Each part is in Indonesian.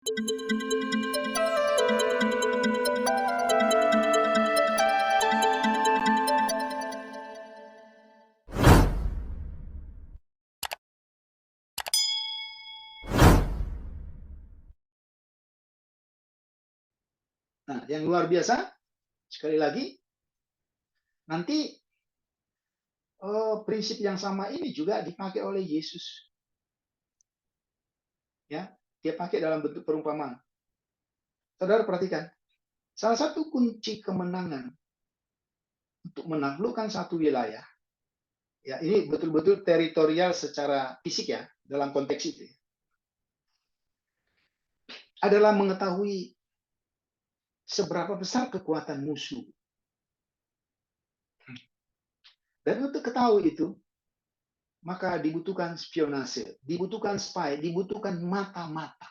Nah, yang luar biasa, sekali lagi, nanti prinsip yang sama ini juga dipakai oleh Yesus. Ya, dia pakai dalam bentuk perumpamaan. Saudara perhatikan, salah satu kunci kemenangan untuk menaklukkan satu wilayah, ya ini betul-betul teritorial secara fisik ya, dalam konteks itu, adalah mengetahui seberapa besar kekuatan musuh. Dan untuk ketahui itu, maka dibutuhkan spionase, dibutuhkan spy, dibutuhkan mata-mata.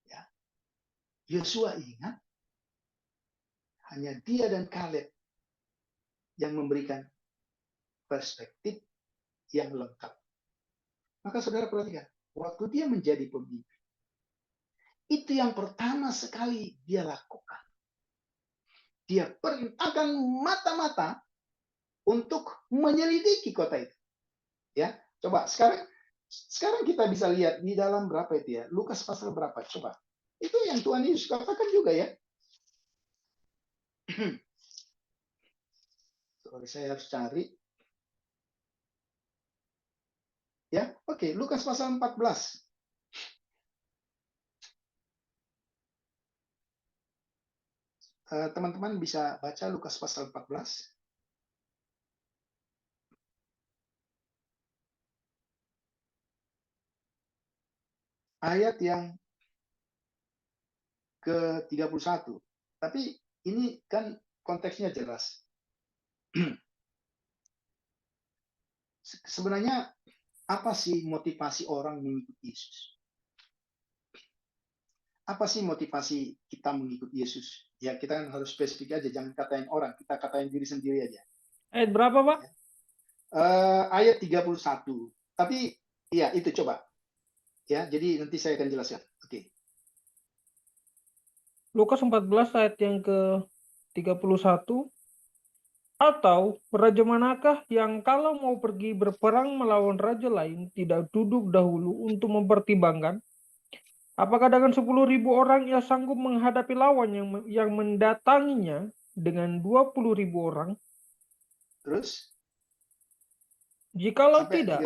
Ya. Yosua ingat, hanya dia dan Kaleb yang memberikan perspektif yang lengkap. Maka saudara perhatikan, waktu dia menjadi pemimpin, itu yang pertama sekali dia lakukan. Dia perintahkan mata-mata untuk menyelidiki kota itu. Ya, coba sekarang kita bisa lihat di dalam berapa itu ya? Lukas pasal berapa? Coba. Itu yang Tuhan Yesus katakan juga ya. Sorry, saya harus cari. Ya, oke, Lukas pasal 14. Teman-teman bisa baca Lukas pasal 14. Ayat yang ke-31. Tapi ini kan konteksnya jelas. Sebenarnya apa sih motivasi orang mengikuti Yesus? Apa sih motivasi kita mengikuti Yesus? Ya, kita kan harus spesifik aja, jangan katain orang, kita katain diri sendiri aja. Ayat berapa, Pak? Ayat 31. Tapi ya itu coba. Ya, jadi nanti saya akan jelaskan. Oke. Lukas 14 ayat yang ke-31. Atau raja manakah yang kalau mau pergi berperang melawan raja lain tidak duduk dahulu untuk mempertimbangkan apakah dengan 10.000 orang ia sanggup menghadapi lawan yang mendatanginya dengan 20.000 orang? Terus Jikalau sampai tidak,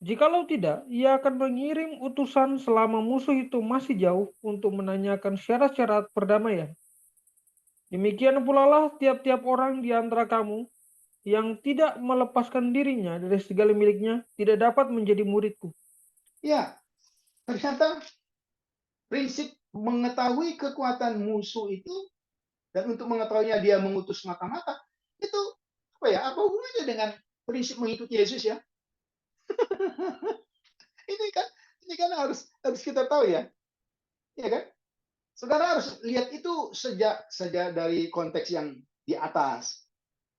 33. ia akan mengirim utusan selama musuh itu masih jauh untuk menanyakan syarat-syarat perdamaian. Demikian pula lah tiap-tiap orang di antara kamu yang tidak melepaskan dirinya dari segala miliknya tidak dapat menjadi muridku. Ya, ternyata prinsip mengetahui kekuatan musuh itu dan untuk mengetahuinya dia mengutus mata-mata itu apa ya? Apa hubungannya dengan prinsip mengikuti Yesus ya? ini kan harus kita tahu ya. Ya kan? Saudara harus lihat itu sejak dari konteks yang di atas.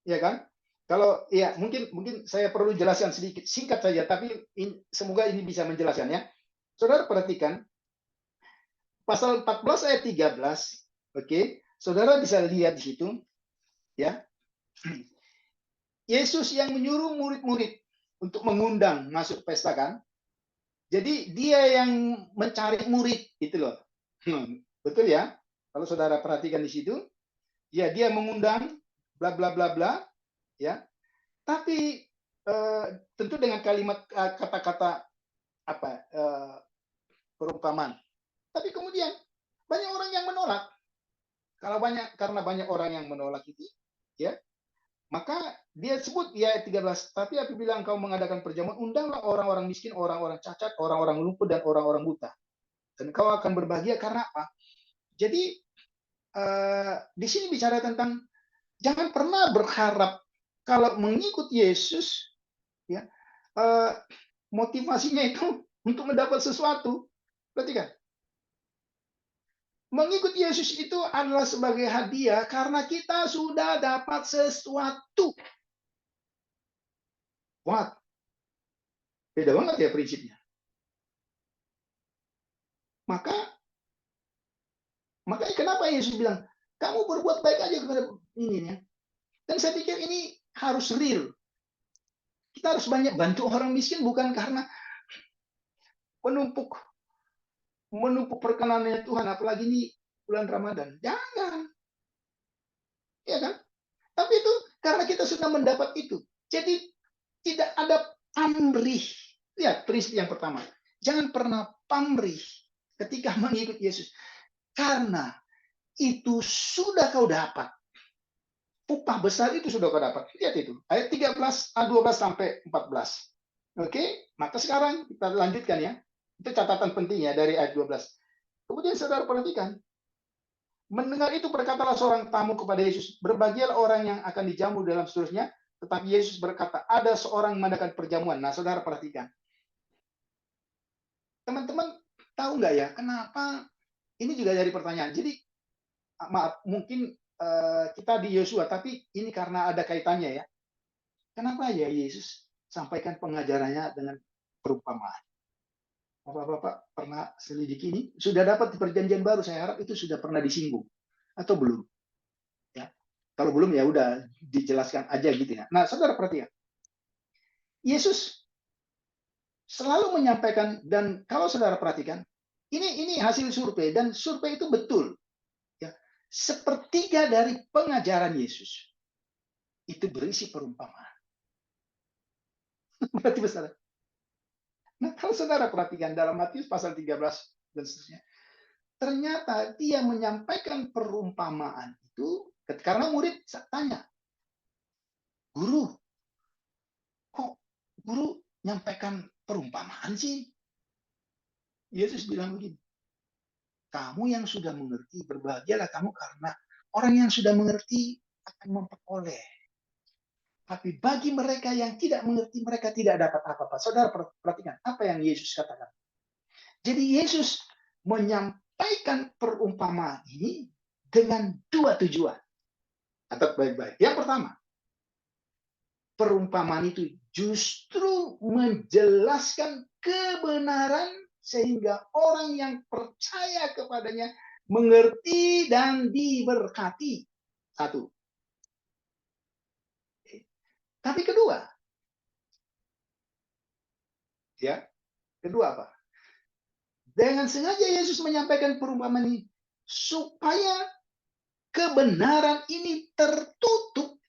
Ya kan? Kalau ya mungkin saya perlu jelaskan sedikit singkat saja tapi semoga ini bisa menjelaskan ya. Saudara perhatikan pasal 14 ayat 13. Oke. Saudara bisa lihat di situ ya. Yesus yang menyuruh murid-murid untuk mengundang masuk pesta kan. Jadi dia yang mencari murid itu loh. Betul ya? Kalau saudara perhatikan di situ, ya dia mengundang bla bla bla bla ya. Tapi tentu dengan kalimat kata-kata apa perumpamaan. Tapi kemudian banyak orang yang menolak. Karena banyak orang yang menolak itu, ya, maka dia sebut di ayat 13, tapi apabila engkau mengadakan perjamuan, undanglah orang-orang miskin, orang-orang cacat, orang-orang lumpuh, dan orang-orang buta. Dan kau akan berbahagia karena apa? Jadi di sini bicara tentang jangan pernah berharap kalau mengikut Yesus, ya, motivasinya itu untuk mendapat sesuatu. Berarti kan? Mengikut Yesus itu adalah sebagai hadiah karena kita sudah dapat sesuatu. What? Beda banget ya prinsipnya. Makanya kenapa Yesus bilang, kamu berbuat baik aja kepada ini ya. Dan saya pikir ini harus real. Kita harus banyak bantu orang miskin bukan karena menumpuk perkenannya Tuhan, apalagi ini bulan Ramadan. Jangan. Ya kan? Tapi itu karena kita sudah mendapat itu. Jadi tidak ada pamrih. Lihat prinsip yang pertama. Jangan pernah pamrih ketika mengikut Yesus. Karena itu sudah kau dapat. Upah besar itu sudah kau dapat. Lihat itu. Ayat 13, 12 sampai 14. Oke, maka sekarang kita lanjutkan ya. Itu catatan penting ya dari ayat 12. Kemudian saudara perhatikan. Mendengar itu berkatalah seorang tamu kepada Yesus, berbahagialah orang yang akan dijamu dalam seterusnya. Tetapi Yesus berkata, ada seorang mengadakan perjamuan. Nah, saudara perhatikan. Teman-teman tahu nggak ya, kenapa ini juga jadi pertanyaan. Jadi, maaf, mungkin kita di Yosua, tapi ini karena ada kaitannya ya. Kenapa ya Yesus sampaikan pengajarannya dengan perumpamaan? Bapak-bapak pernah selidiki ini? Sudah dapat di perjanjian baru, saya harap itu sudah pernah disinggung. Atau belum? Ya. Kalau belum ya udah dijelaskan aja gitu ya. Nah, saudara perhatikan. Yesus selalu menyampaikan, dan kalau saudara perhatikan, ini hasil survei, dan survei itu betul. Ya. Sepertiga dari pengajaran Yesus itu berisi perumpamaan. Berarti besar. Nah, kalau saudara perhatikan dalam Matius pasal 13 dan seterusnya, ternyata dia menyampaikan perumpamaan itu karena murid tanya, guru, kok guru nyampaikan perumpamaan sih? Yesus bilang begini, kamu yang sudah mengerti, berbahagialah kamu karena orang yang sudah mengerti akan memperoleh. Tapi bagi mereka yang tidak mengerti, mereka tidak dapat apa-apa. Saudara perhatikan apa yang Yesus katakan. Jadi Yesus menyampaikan perumpamaan ini dengan dua tujuan. Atau baik-baik. Yang pertama, perumpamaan itu justru menjelaskan kebenaran sehingga orang yang percaya kepadanya mengerti dan diberkati. Satu. Tapi kedua, ya, kedua apa? Dengan sengaja Yesus menyampaikan perumpamaan ini supaya kebenaran ini tertutup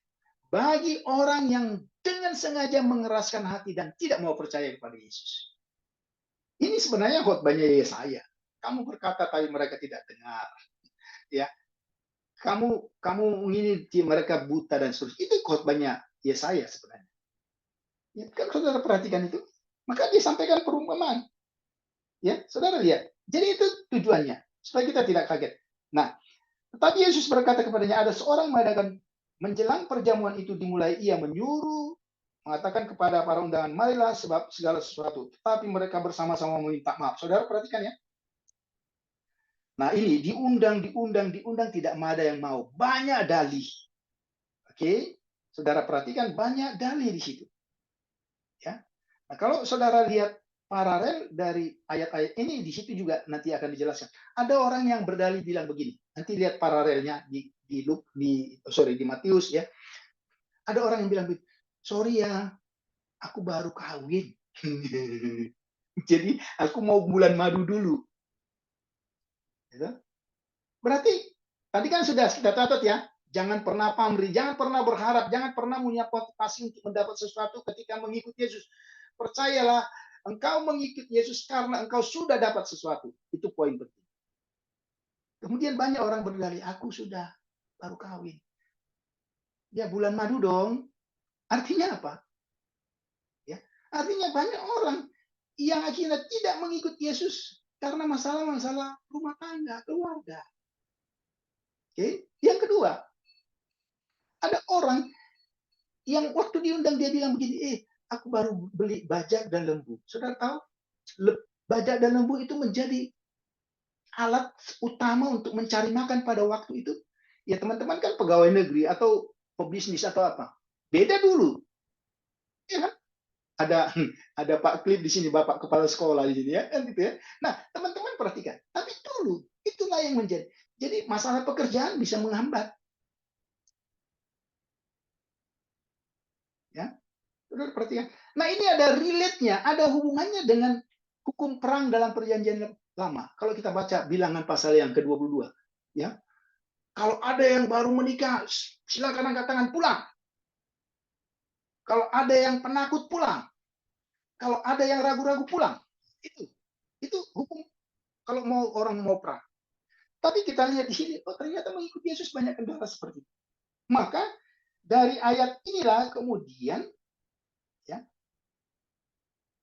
bagi orang yang dengan sengaja mengeraskan hati dan tidak mau percaya kepada Yesus. Ini sebenarnya khotbahnya Yesaya. Kamu berkata tapi mereka tidak dengar. Ya, kamu ini mereka buta dan seterusnya. Itu khotbahnya Yesaya sebenarnya. Ya, kan saudara perhatikan itu, maka dia sampaikan perumpamaan. Ya, saudara lihat. Jadi itu tujuannya supaya kita tidak kaget. Nah, tetapi Yesus berkata kepadanya, ada seorang mengadakan menjelang perjamuan itu dimulai, ia menyuruh mengatakan kepada para undangan, marilah sebab segala sesuatu. Tetapi mereka bersama-sama meminta maaf. Saudara perhatikan ya. Nah ini diundang, tidak ada yang mau. Banyak dalih. Oke, saudara perhatikan banyak dalih di situ. Ya. Nah, kalau saudara lihat paralel dari ayat-ayat ini, di situ juga nanti akan dijelaskan. Ada orang yang berdalih bilang begini. Nanti lihat paralelnya di Matius ya. Ada orang yang bilang, sorry ya, aku baru kawin. Jadi aku mau bulan madu dulu. Berarti tadi kan sudah kita catat ya, jangan pernah pamrih, jangan pernah berharap, jangan pernah punya motivasi untuk mendapat sesuatu ketika mengikuti Yesus. Percayalah, engkau mengikuti Yesus karena engkau sudah dapat sesuatu. Itu poin penting. Kemudian banyak orang berdalih, aku sudah baru kawin. Ya bulan madu dong. Artinya apa? Ya, artinya banyak orang yang akhirnya tidak mengikuti Yesus karena masalah-masalah rumah tangga, keluarga. Oke. Yang kedua, ada orang yang waktu diundang dia bilang begini, aku baru beli bajak dan lembu. Saudara tahu, bajak dan lembu itu menjadi alat utama untuk mencari makan pada waktu itu. Ya teman-teman kan pegawai negeri atau pebisnis atau apa. Beda dulu. Ya kan? Ada Pak Klip di sini, Bapak kepala sekolah di sini ya, kan gitu ya. Nah, teman-teman Sekarang perhatikan, tapi dulu itulah yang menjadi. Jadi masalah pekerjaan bisa menghambat. Ya, saudara perhatikan. Nah ini ada relate-nya, ada hubungannya dengan hukum perang dalam perjanjian lama. Kalau kita baca bilangan pasal yang ke-22, ya, kalau ada yang baru menikah, silakan angkat tangan pulang. Kalau ada yang penakut pulang. Kalau ada yang ragu-ragu pulang. Itu hukum kalau orang mau perang. Tapi kita lihat di sini, oh ternyata mengikuti Yesus banyak kendala seperti itu. Maka dari ayat inilah kemudian ya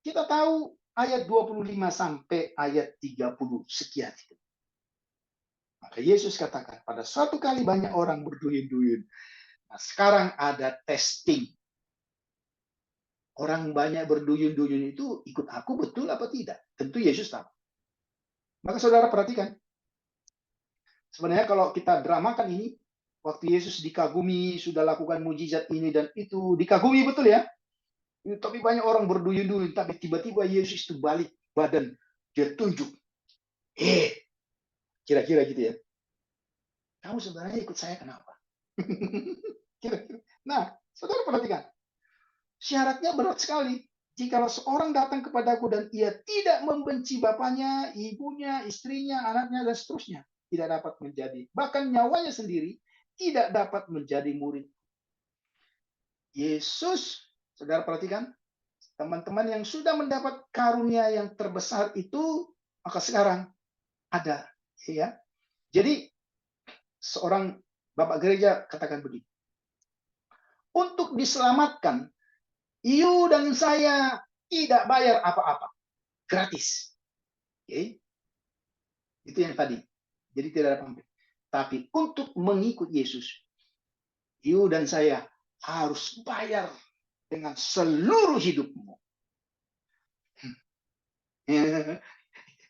kita tahu ayat 25 sampai ayat 30 sekian itu. Maka Yesus katakan, pada suatu kali banyak orang berduyun-duyun. Nah, sekarang ada testing. Orang banyak berduyun-duyun itu ikut aku betul apa tidak? Tentu Yesus tahu. Maka saudara perhatikan. Sebenarnya kalau kita dramakan ini, waktu Yesus dikagumi, sudah lakukan mujizat ini dan itu, dikagumi betul ya. Tapi banyak orang berduyun-duyun, tapi tiba-tiba Yesus itu balik badan, dia tunjuk. Kira-kira gitu ya. Kamu sebenarnya ikut saya kenapa? Kira-kira. Nah, saudara perhatikan. Syaratnya berat sekali. Jika seorang datang kepadaku dan ia tidak membenci bapaknya, ibunya, istrinya, anaknya, dan seterusnya, tidak dapat menjadi, bahkan nyawanya sendiri, tidak dapat menjadi murid. Yesus, saudara perhatikan, teman-teman yang sudah mendapat karunia yang terbesar itu, maka sekarang ada. Ya. Jadi, seorang bapak gereja katakan begini, untuk diselamatkan, you dan saya tidak bayar apa-apa. Gratis. Okay? Itu yang tadi. Jadi tidak ada pamrih. Tapi untuk mengikut Yesus, you dan saya harus bayar dengan seluruh hidupmu.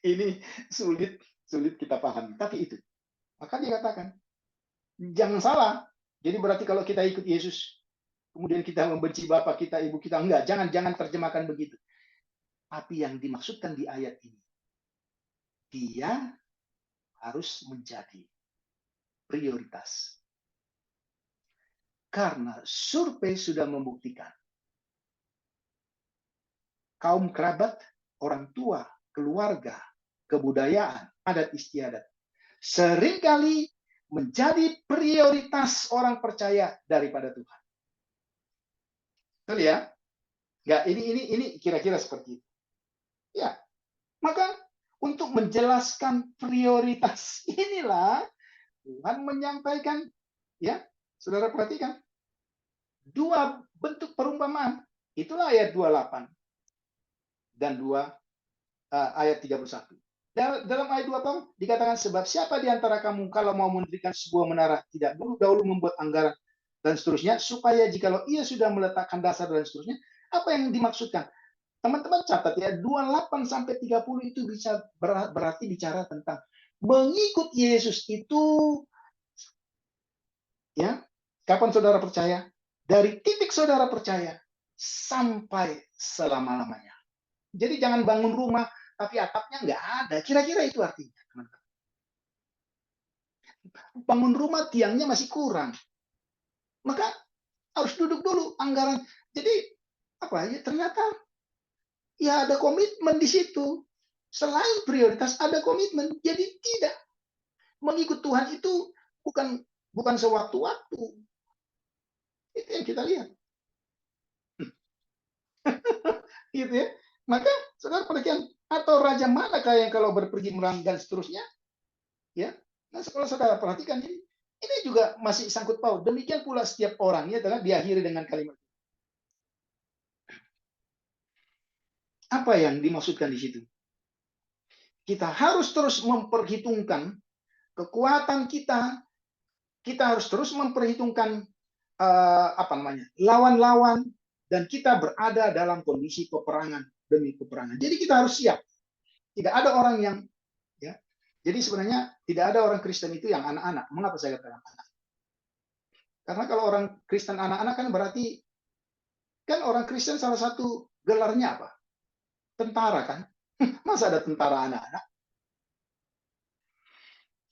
Ini sulit kita pahami. Tapi itu. Maka dia katakan, jangan salah. Jadi berarti kalau kita ikut Yesus, kemudian kita membenci bapak kita, ibu kita, enggak. Jangan terjemahkan begitu. Tapi yang dimaksudkan di ayat ini, dia harus menjadi prioritas. Karena survei sudah membuktikan kaum kerabat, orang tua, keluarga, kebudayaan, adat istiadat seringkali menjadi prioritas orang percaya daripada Tuhan. Betul ya? Enggak, ini kira-kira seperti itu. Ya. Maka untuk menjelaskan prioritas inilah Tuhan menyampaikan, ya, saudara perhatikan, dua bentuk perumpamaan. Itulah ayat 28 dan ayat 31. Dalam ayat 28 dikatakan, sebab siapa di antara kamu kalau mau mendirikan sebuah menara tidak dahulu membuat anggaran dan seterusnya, supaya jikalau ia sudah meletakkan dasar dan seterusnya, apa yang dimaksudkan? Teman-teman catat ya, 28 sampai 30 itu bisa berarti bicara tentang mengikut Yesus itu, ya, kapan saudara percaya? Dari titik saudara percaya sampai selama-lamanya. Jadi jangan bangun rumah tapi atapnya nggak ada. Kira-kira itu artinya, teman-teman. Bangun rumah tiangnya masih kurang. Maka harus duduk dulu anggaran. Jadi apa ya? Ternyata ya ada komitmen di situ. Selain prioritas ada komitmen. Jadi tidak mengikut Tuhan itu bukan sewaktu-waktu. Itu yang kita lihat. Gitu ya. Maka saudara perhatikan, atau raja manakah yang kalau berpergi merang dan seterusnya, ya. Nah, kalau saudara perhatikan ini juga masih sangkut paut. Demikian pula setiap orang ya telah diakhiri dengan kalimat. Apa yang dimaksudkan di situ? Kita harus terus memperhitungkan kekuatan kita. Kita harus terus memperhitungkan lawan-lawan, dan kita berada dalam kondisi peperangan demi peperangan. Jadi kita harus siap. Tidak ada orang yang, ya. Jadi sebenarnya tidak ada orang Kristen itu yang anak-anak. Mengapa saya katakan anak? Karena kalau orang Kristen anak-anak kan berarti kan orang Kristen salah satu gelarnya apa? Tentara kan? Masa ada tentara anak-anak?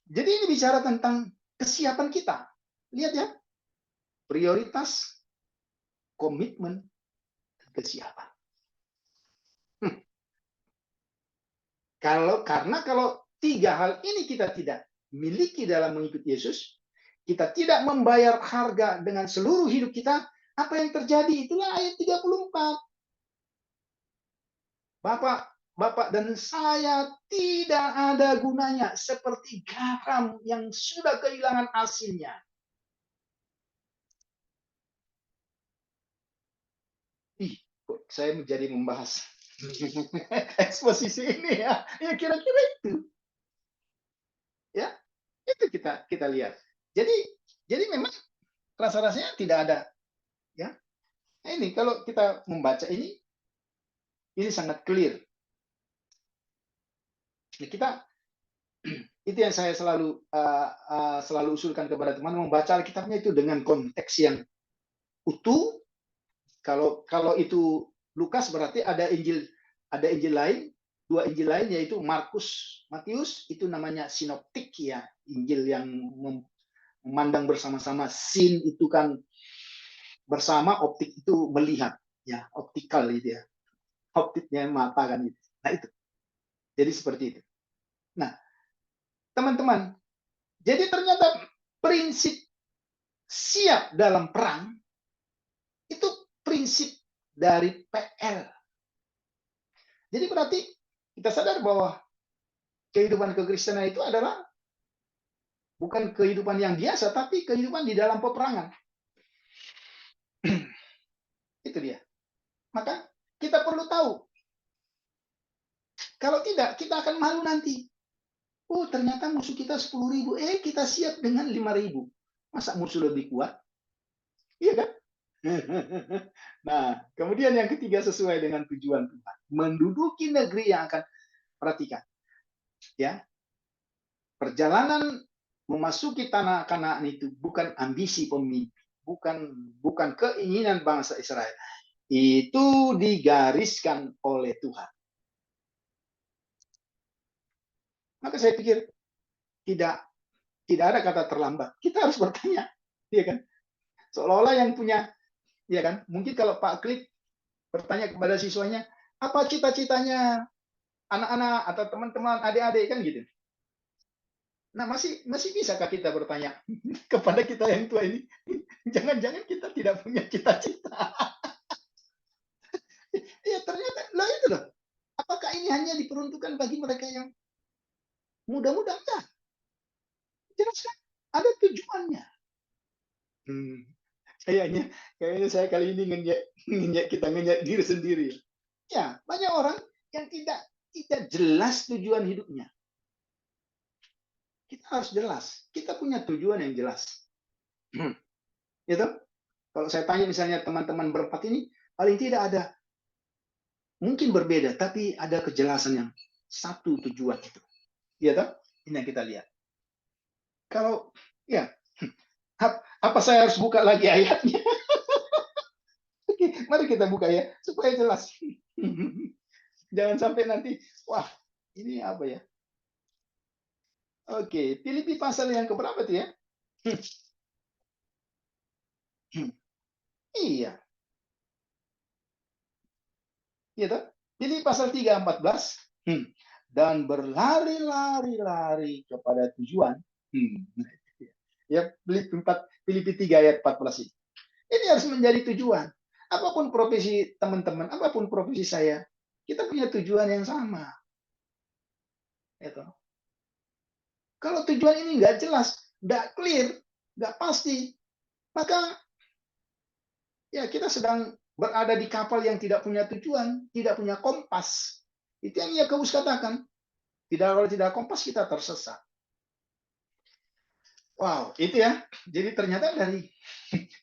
Jadi ini bicara tentang kesiapan kita. Lihat ya, prioritas, komitmen, dan kesiapan. Karena kalau tiga hal ini kita tidak miliki dalam mengikuti Yesus, kita tidak membayar harga dengan seluruh hidup kita, apa yang terjadi? Itulah ayat 34. Bapak dan saya tidak ada gunanya seperti garam yang sudah kehilangan asinnya. Kok saya menjadi membahas eksposisi ini ya? Ya kira-kira itu. Ya, itu kita lihat. Jadi memang rasa-rasanya tidak ada. Ya, ini kalau kita membaca ini sangat clear. Kita itu yang saya selalu usulkan kepada teman membaca Alkitabnya itu dengan konteks yang utuh. Kalau itu Lukas berarti ada Injil lain, dua Injil lain yaitu Markus, Matius, itu namanya sinoptik ya, Injil yang memandang bersama-sama. Sin itu kan bersama, optik itu melihat ya, optikal itu ya. Optiknya mata kan itu. Nah itu. Jadi seperti itu. Nah, teman-teman, jadi ternyata prinsip siap dalam perang itu prinsip dari PL. Jadi berarti kita sadar bahwa kehidupan kekristenan itu adalah bukan kehidupan yang biasa, tapi kehidupan di dalam peperangan. Itu dia. Maka kita perlu tahu. Kalau tidak, kita akan malu nanti. Oh, ternyata musuh kita 10.000. Kita siap dengan 5.000. Masa musuh lebih kuat? Iya kan? Nah, kemudian yang ketiga sesuai dengan tujuan Tuhan. Menduduki negeri yang akan, perhatikan. Ya, perjalanan memasuki tanah Kanaan itu bukan ambisi pemimpin, bukan keinginan bangsa Israel. Itu digariskan oleh Tuhan. Maka saya pikir tidak ada kata terlambat. Kita harus bertanya, ya kan? Seolah-olah yang punya, ya kan? Mungkin kalau Pak Klik bertanya kepada siswanya, apa cita-citanya anak-anak atau teman-teman, adik-adik kan gitu. Nah, masih bisakah kita bertanya kepada kita yang tua ini? Jangan-jangan kita tidak punya cita-cita. Ya ternyata, lah itu loh. Apakah ini hanya diperuntukkan bagi mereka yang muda-muda? Enggak. Jelas kan? Ada tujuannya. Kayaknya saya kali ini ngenyek diri sendiri. Ya, banyak orang yang tidak jelas tujuan hidupnya. Kita harus jelas. Kita punya tujuan yang jelas. Gitu? Kalau saya tanya misalnya teman-teman berempat ini, paling tidak ada, mungkin berbeda, tapi ada kejelasan yang satu tujuan itu. Iya toh? Ini yang kita lihat. Kalau ya, apa saya harus buka lagi ayatnya? Oke, mari kita buka ya, supaya jelas. Jangan sampai nanti, wah, ini apa ya? Oke, Filipi pasal yang keberapa tuh ya? Iya, iya toh? Filipi pasal 3:14. Dan berlari-lari kepada tujuan. Ya, Filipi 3 ayat 14 ini. Ini harus menjadi tujuan. Apapun profesi teman-teman, apapun profesi saya, kita punya tujuan yang sama. Itu. Kalau tujuan ini nggak jelas, nggak clear, nggak pasti, maka ya kita sedang berada di kapal yang tidak punya tujuan, tidak punya kompas. Itu yang Yakobus katakan. Kalau tidak kompas, kita tersesat. Wow, itu ya. Jadi ternyata dari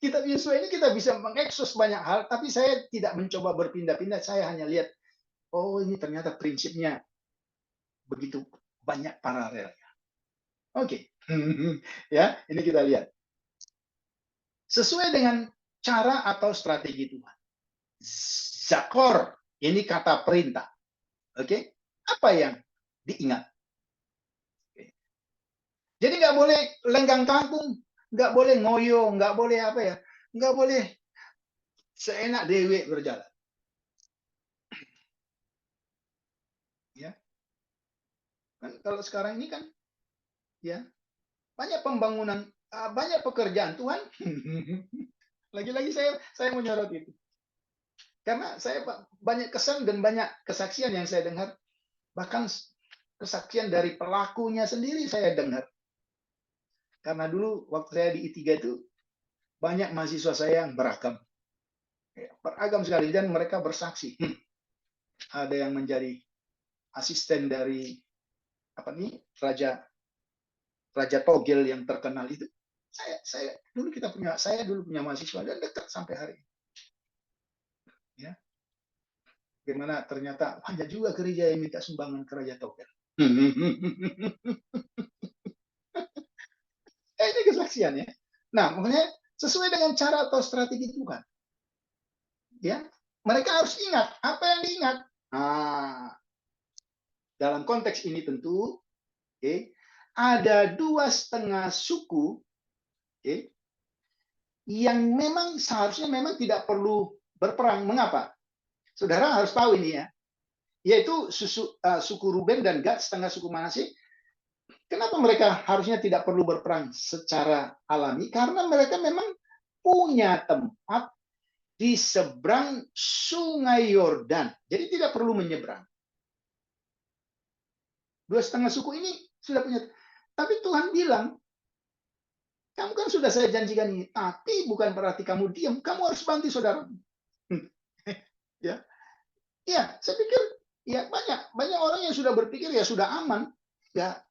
kitab Yosua ini kita bisa mengekspos banyak hal, tapi saya tidak mencoba berpindah-pindah. Saya hanya lihat, oh ini ternyata prinsipnya begitu banyak paralelnya. Oke. Ya, ini kita lihat. Sesuai dengan cara atau strategi Tuhan. Zakor, ini kata perintah. Oke. Apa yang diingat? Jadi nggak boleh lenggang kangkung, nggak boleh ngoyo, nggak boleh apa ya, nggak boleh seenak dewe berjalan. Ya, kan kalau sekarang ini kan, ya banyak pembangunan, banyak pekerjaan Tuhan. Lagi-lagi saya menyorot itu, karena saya banyak kesan dan banyak kesaksian yang saya dengar, bahkan kesaksian dari pelakunya sendiri saya dengar. Karena dulu waktu saya di I3 itu banyak mahasiswa saya yang beragam, beragam sekali, dan mereka bersaksi. Ada yang menjadi asisten dari apa nih, Raja Togel yang terkenal itu. Saya dulu punya mahasiswa dan dekat sampai hari ini. Ya, bagaimana ternyata banyak juga gereja yang minta sumbangan ke Raja Togel. Ini kesaksian ya. Nah, makanya sesuai dengan cara atau strategi Tuhan. Ya, mereka harus ingat apa yang diingat. Dalam konteks ini tentu, ada 2,5 suku, yang memang seharusnya memang tidak perlu berperang. Mengapa? Saudara harus tahu ini ya. Yaitu suku Ruben dan Gad, setengah suku Manasye. Kenapa mereka harusnya tidak perlu berperang secara alami? Karena mereka memang punya tempat di seberang Sungai Yordan. Jadi tidak perlu menyeberang. 2,5 suku ini sudah punya. Tapi Tuhan bilang, kamu kan sudah saya janjikan ini, tapi bukan berarti kamu diam. Kamu harus bantu saudara. Ya, ya, saya pikir ya banyak orang yang sudah berpikir ya sudah aman. Ya,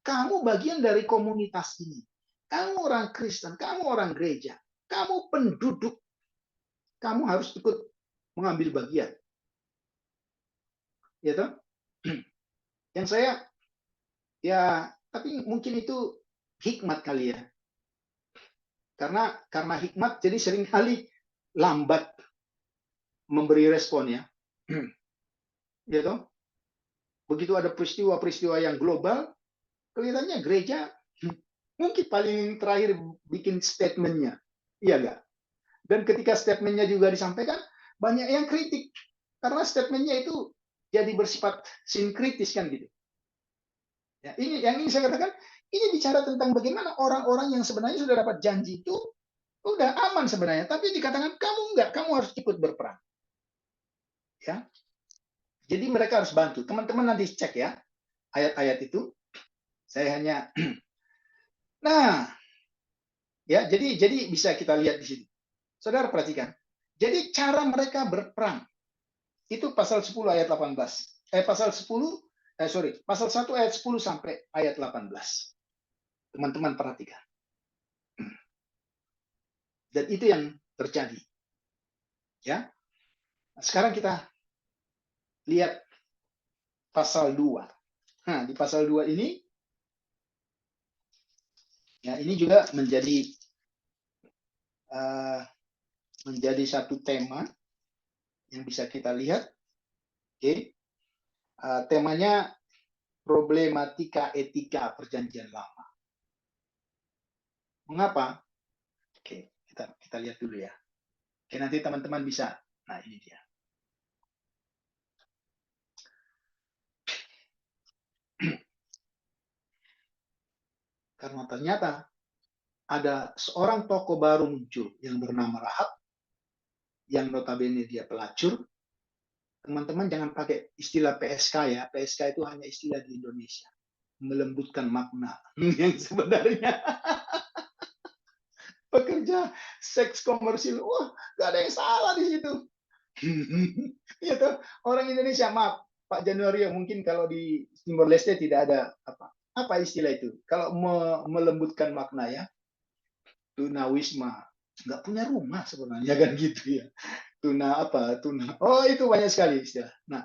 kamu bagian dari komunitas ini. Kamu orang Kristen, kamu orang gereja, kamu penduduk, kamu harus ikut mengambil bagian. Ya toh? Yang saya, ya, tapi mungkin itu hikmat kali ya. Karena hikmat, jadi seringkali lambat memberi respon ya. Ya toh? Begitu ada peristiwa-peristiwa yang global, kelihatannya gereja mungkin paling terakhir bikin statementnya. Iya nggak? Dan ketika statementnya juga disampaikan, banyak yang kritik. Karena statementnya itu jadi bersifat sinkritis kan gitu. Ya, ini yang ingin saya katakan, ini bicara tentang bagaimana orang-orang yang sebenarnya sudah dapat janji itu udah aman sebenarnya, tapi dikatakan kamu enggak, kamu harus ikut berperang. Ya. Jadi mereka harus bantu. Teman-teman nanti cek ya ayat-ayat itu. Saya hanya nah, ya, jadi bisa kita lihat di sini. Saudara perhatikan. Jadi cara mereka berperang itu pasal 10 ayat 18. Pasal 10 pasal 1 ayat 10 sampai ayat 18. Teman-teman perhatikan. Dan itu yang terjadi. Ya. Sekarang kita lihat pasal 2. Nah, di pasal 2 ini ya, ini juga menjadi satu tema yang bisa kita lihat. Oke. Temanya problematika etika perjanjian lama. Mengapa? Oke, kita lihat dulu ya. Oke, nanti teman-teman bisa. Nah, ini dia. Karena ternyata ada seorang tokoh baru muncul yang bernama Rahab, yang notabene dia pelacur. Teman-teman jangan pakai istilah PSK ya. PSK itu hanya istilah di Indonesia. Melembutkan makna yang sebenarnya. Pekerja seks komersil, wah, gak ada yang salah di situ. Ya tuh, orang Indonesia, maaf Pak Januari, mungkin kalau di Timor Leste tidak ada apa istilah itu. Kalau melembutkan makna ya, tunawisma, nggak punya rumah sebenarnya kan gitu ya. Tuna. Oh, itu banyak sekali istilah. Nah,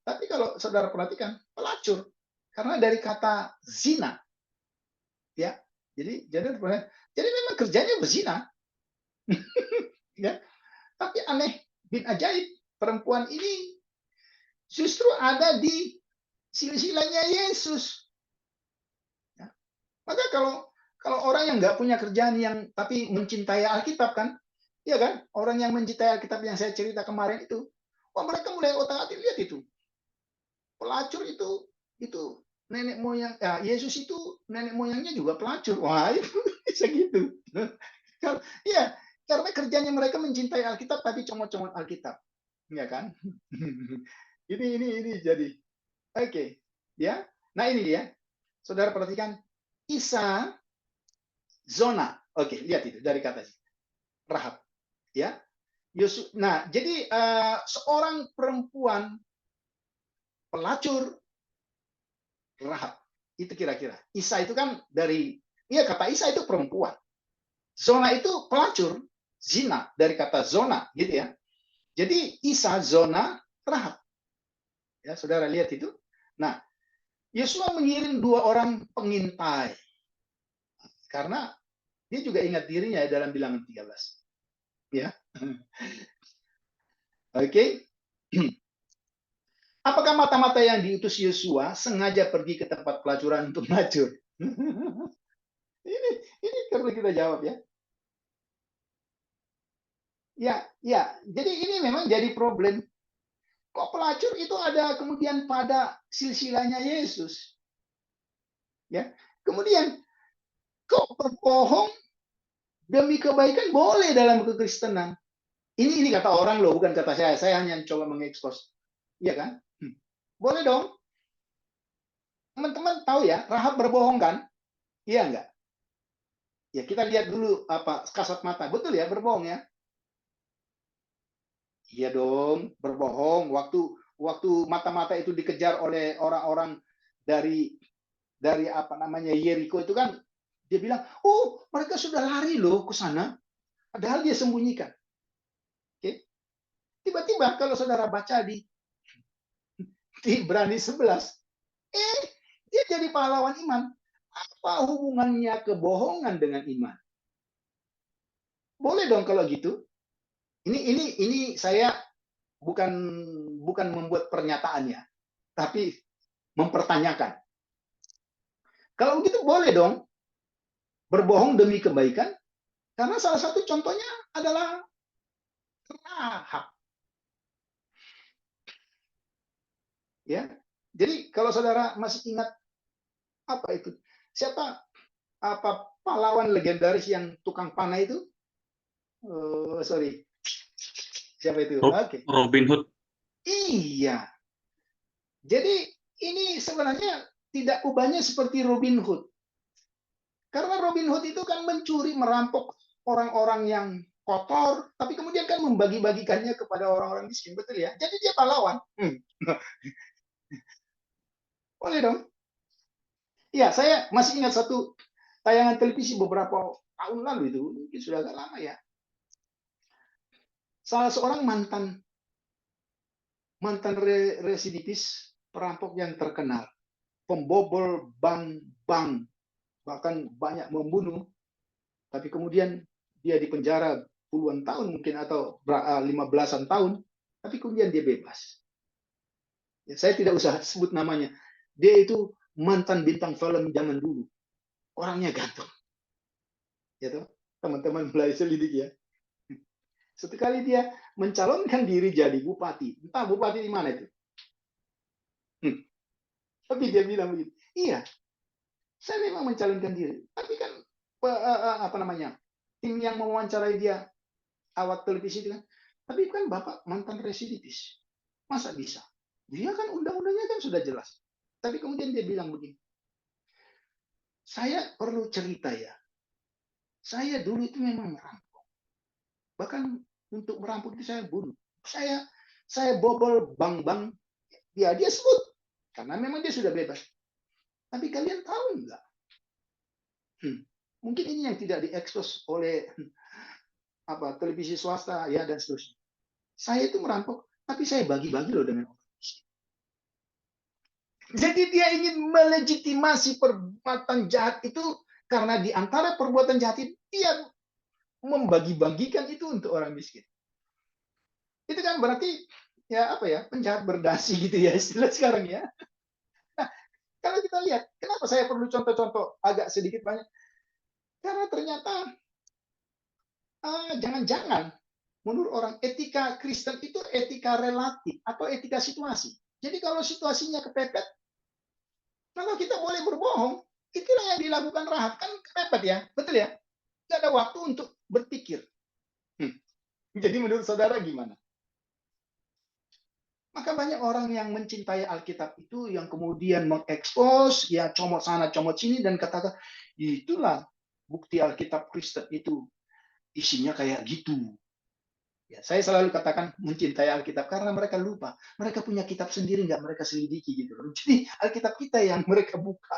tapi kalau saudara perhatikan, pelacur, karena dari kata zina, ya. Jadi memang kerjanya berzina. Ya. Tapi aneh bin ajaib, perempuan ini justru ada di silsilahnya Yesus. Ya. Maka kalau orang yang nggak punya kerjaan yang tapi mencintai Alkitab kan, ya kan? Orang yang mencintai Alkitab yang saya cerita kemarin itu, wah mereka mulai otak-atik lihat itu. Pelacur itu nenek moyang, ya Yesus itu nenek moyangnya juga pelacur. Wah, itu bisa gitu. Iya, karena kerjanya mereka mencintai Alkitab tapi comot-comot Alkitab. Ya kan? ini jadi oke, ya. Nah, ini dia. Saudara perhatikan Isa zona. Oke, lihat itu dari kata Rahab, ya. Nah, jadi seorang perempuan pelacur Rahab. Itu kira-kira. Isa itu kan dari, iya kata Isa itu perempuan. Zona itu pelacur, zina dari kata zona, gitu ya. Jadi Isa zona Rahab. Ya, saudara lihat itu. Nah, Yosua mengirim 2 orang pengintai. Karena dia juga ingat dirinya dalam Bilangan 13. Ya. Oke. Apakah mata-mata yang diutus Yosua sengaja pergi ke tempat pelacuran untuk melacur? ini perlu kita jawab ya. Ya, jadi ini memang jadi problem. Kok pelacur itu ada kemudian pada silsilahnya Yesus? Ya. Kemudian kok berbohong demi kebaikan boleh dalam kekristenan? Ini kata orang loh, bukan kata saya. Saya hanya coba mengekspos. Iya kan? Boleh dong. Teman-teman tahu ya, Rahab berbohong kan? Iya enggak? Ya, kita lihat dulu apa kasat mata. Betul ya, berbohong ya? Iya dong, berbohong. Waktu mata-mata itu dikejar oleh orang-orang dari apa namanya Yeriko itu kan, dia bilang, oh mereka sudah lari loh ke sana, padahal dia sembunyikan. Oke, tiba-tiba kalau saudara baca di Ibrani 11, dia jadi pahlawan iman. Apa hubungannya kebohongan dengan iman? Boleh dong kalau gitu. Ini saya bukan membuat pernyataannya, tapi mempertanyakan. Kalau begitu boleh dong berbohong demi kebaikan, karena salah satu contohnya adalah Rahab. Ya, jadi kalau saudara masih ingat apa itu? Siapa pahlawan legendaris yang tukang panah itu? Sorry, siapa itu? Oke. Robin Hood. Iya. Jadi ini sebenarnya tidak ubahnya seperti Robin Hood. Karena Robin Hood itu kan mencuri, merampok orang-orang yang kotor, tapi kemudian kan membagi-bagikannya kepada orang-orang miskin, betul ya? Jadi dia pahlawan. Boleh dong. Ya, saya masih ingat satu tayangan televisi beberapa tahun lalu itu, mungkin sudah agak lama ya. Salah seorang mantan residivis perampok yang terkenal, pembobol bank, bahkan banyak membunuh, tapi kemudian dia dipenjara puluhan tahun mungkin atau 15-an tahun, tapi kemudian dia bebas. Ya, saya tidak usah sebut namanya. Dia itu mantan bintang film zaman dulu. Orangnya ganteng. Ya toh? Teman-teman mulai selidik ya. Sekali dia mencalonkan diri jadi bupati. Entah bupati di mana itu. Tapi dia bilang begitu. Iya, saya memang mencalonkan diri. Tapi kan apa namanya? Tim yang mewawancarai dia, awak televisi itu kan. Tapi kan Bapak mantan residivis. Masa bisa? Dia kan undang-undangnya kan sudah jelas. Tapi kemudian dia bilang begini. Saya perlu cerita ya. Saya dulu itu memang merampok. Bahkan untuk merampok itu saya bunuh. Saya bobol bank-bank. Ya dia sebut. Karena memang dia sudah bebas. Tapi kalian tahu enggak? Mungkin ini yang tidak diekspos oleh televisi swasta ya dan seterusnya. Saya itu merampok, tapi saya bagi-bagi loh dengan orang miskin. Jadi dia ingin melegitimasi perbuatan jahat itu karena di antara perbuatan jahat itu dia membagi-bagikan itu untuk orang miskin. Itu kan berarti ya penjahat berdasi gitu ya istilah sekarang ya. Nah, kalau kita lihat kenapa Kenapa saya perlu contoh-contoh agak sedikit banyak? Karena ternyata jangan-jangan menurut orang etika Kristen itu etika relatif atau etika situasi. Jadi kalau situasinya kepepet, maka kita boleh berbohong. Itulah yang dilakukan Rahab, kan kepepet ya, betul ya? Tidak ada waktu untuk berpikir. Jadi menurut saudara gimana? Maka banyak orang yang mencintai Alkitab itu yang kemudian mengekspos, ya comot sana, comot sini, dan katakan, itulah bukti Alkitab Kristen itu isinya kayak gitu. Ya, saya selalu katakan mencintai Alkitab karena mereka lupa. Mereka punya kitab sendiri, nggak mereka selidiki gitu. Jadi Alkitab kita yang mereka buka.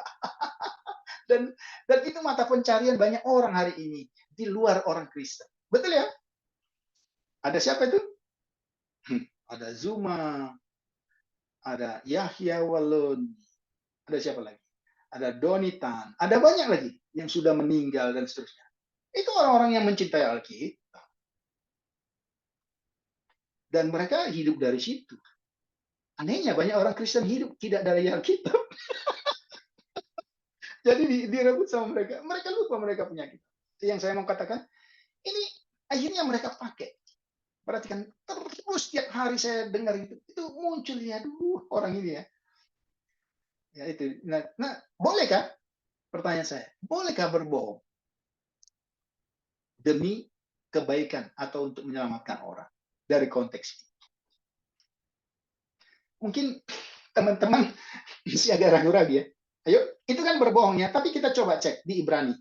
dan itu mata pencarian banyak orang hari ini di luar orang Kristen. Betul ya? Ada siapa itu? Ada Zuma, ada Yahya Walon, ada siapa lagi? Ada Donitan, ada banyak lagi yang sudah meninggal dan seterusnya. Itu orang-orang yang mencintai Alkitab. Dan mereka hidup dari situ. Anehnya banyak orang Kristen hidup tidak dari Alkitab. Jadi direbut sama mereka. Mereka lupa mereka punya kitab. Yang saya mau katakan, ini akhirnya mereka pakai. Perhatikan, terus setiap hari saya dengar itu muncul ya, aduh orang ini ya. Ya itu. Nah, bolehkah? Pertanyaan saya, bolehkah berbohong demi kebaikan atau untuk menyelamatkan orang dari konteks ini? Mungkin teman-teman masih agak ragu-ragu ya. Ayo, itu kan berbohong ya, tapi kita coba cek di Ibrani.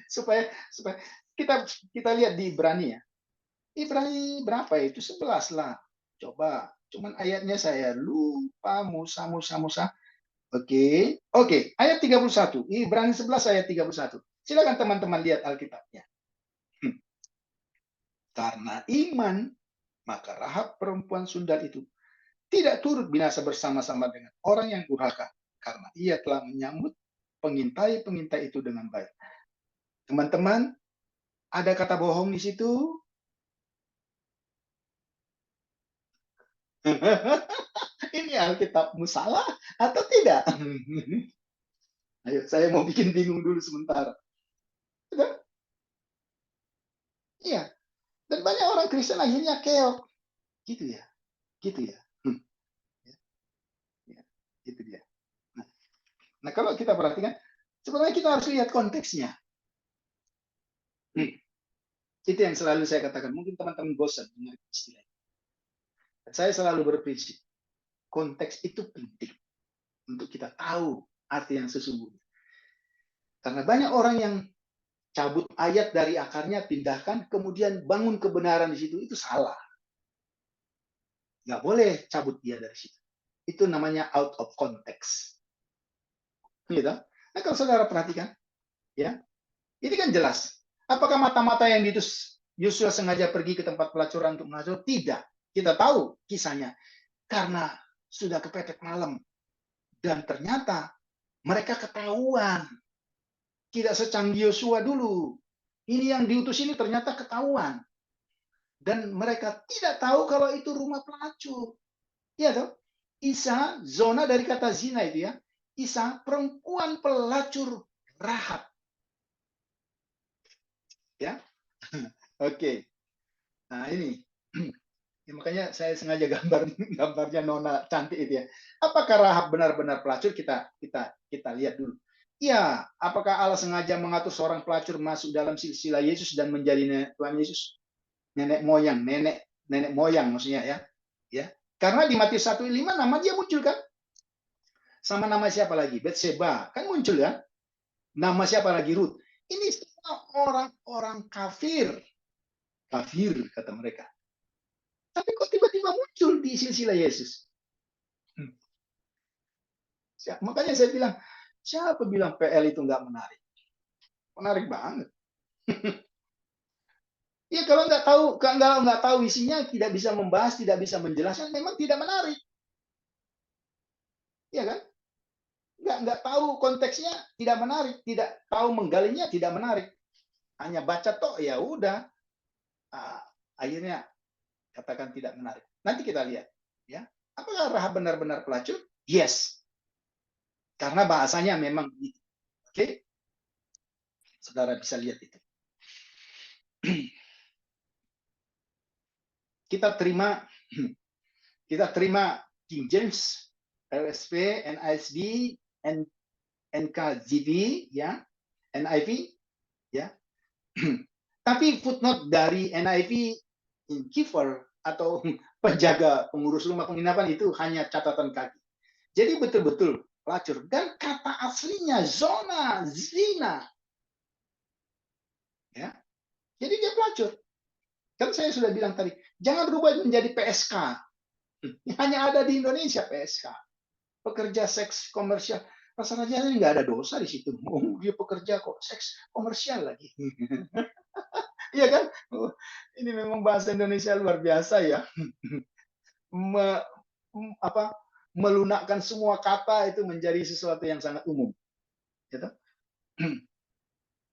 supaya kita lihat di Ibrani ya. Ibrani berapa itu? 11 lah. Coba. Cuman ayatnya saya lupa. Musa. Oke. Ayat 31. Ibrani 11 ayat 31. Silakan teman-teman lihat Alkitabnya. Karena iman, maka Rahab perempuan sundal itu tidak turut binasa bersama-sama dengan orang yang durhaka, karena ia telah menyambut pengintai-pengintai itu dengan baik. Teman-teman, ada kata bohong di situ? Ini Alkitabmu salah atau tidak? Ayo, saya mau bikin bingung dulu sebentar. Iya. Dan banyak orang Kristen akhirnya keok. Gitu ya. Gitu ya. Ya, itu dia. Nah, kalau kita perhatikan, sebenarnya kita harus lihat konteksnya. Itu yang selalu saya katakan. Mungkin teman-teman bosan dengar istilah. Saya selalu berprinsip, konteks itu penting untuk kita tahu arti yang sesungguhnya. Karena banyak orang yang cabut ayat dari akarnya, pindahkan, kemudian bangun kebenaran di situ, itu salah. Nggak boleh cabut dia dari situ. Itu namanya out of context. Gitu. Nah, kalau saudara perhatikan, ya, ini kan jelas. Apakah mata-mata yang diutus Yosua sengaja pergi ke tempat pelacuran untuk mengacau? Tidak. Kita tahu kisahnya. Karena sudah kepepet malam. Dan ternyata mereka ketahuan. Tidak secanggih Yosua dulu. Ini yang diutus ini ternyata ketahuan. Dan mereka tidak tahu kalau itu rumah pelacur. Iya toh? Isa, zona dari kata zina itu ya. Isa, perempuan pelacur Rahab. Ya. Oke. Nah, ini. Ya, makanya saya sengaja gambarnya Nona cantik itu ya. Apakah Rahab benar-benar pelacur? Kita lihat dulu. Ya, apakah Allah sengaja mengatur seorang pelacur masuk dalam silsilah Yesus dan menjadi Tuhan Yesus? Nenek moyang maksudnya ya. Ya. Karena di Matius 1:5 nama dia muncul kan? Sama nama siapa lagi? Betseba. Kan muncul kan? Nama siapa lagi? Ruth. Ini semua orang-orang kafir. Kafir kata mereka. Tapi kok tiba-tiba muncul di silsilah Yesus? Makanya saya bilang, siapa bilang PL itu nggak menarik? Menarik banget. Ya kalau nggak tahu isinya, tidak bisa membahas, tidak bisa menjelaskan, memang tidak menarik. Ya kan? Nggak tahu konteksnya, tidak menarik. Tidak tahu menggalinya, tidak menarik. Hanya baca toh, ya udah. Akhirnya katakan tidak menarik. Nanti kita lihat. Ya, apakah Rahab benar-benar pelacur? Yes. Karena bahasanya memang begitu. Oke? Saudara bisa lihat itu. Kita terima King James, LSP, NISB, NKJV, ya, NIV, ya. Tapi footnote dari NIV innkeeper atau penjaga pengurus rumah penginapan itu hanya catatan kaki. Jadi betul-betul pelacur. Dan kata aslinya zona, zina. Ya. Jadi dia pelacur. Kan saya sudah bilang tadi, jangan berubah menjadi PSK. Hanya ada di Indonesia PSK. Pekerja seks komersial. Rasanya nggak ada dosa di situ. Oh, dia pekerja kok seks komersial lagi. Iya kan? Oh, ini memang bahasa Indonesia luar biasa ya. Apa, melunakkan semua kata itu menjadi sesuatu yang sangat umum. Gitu?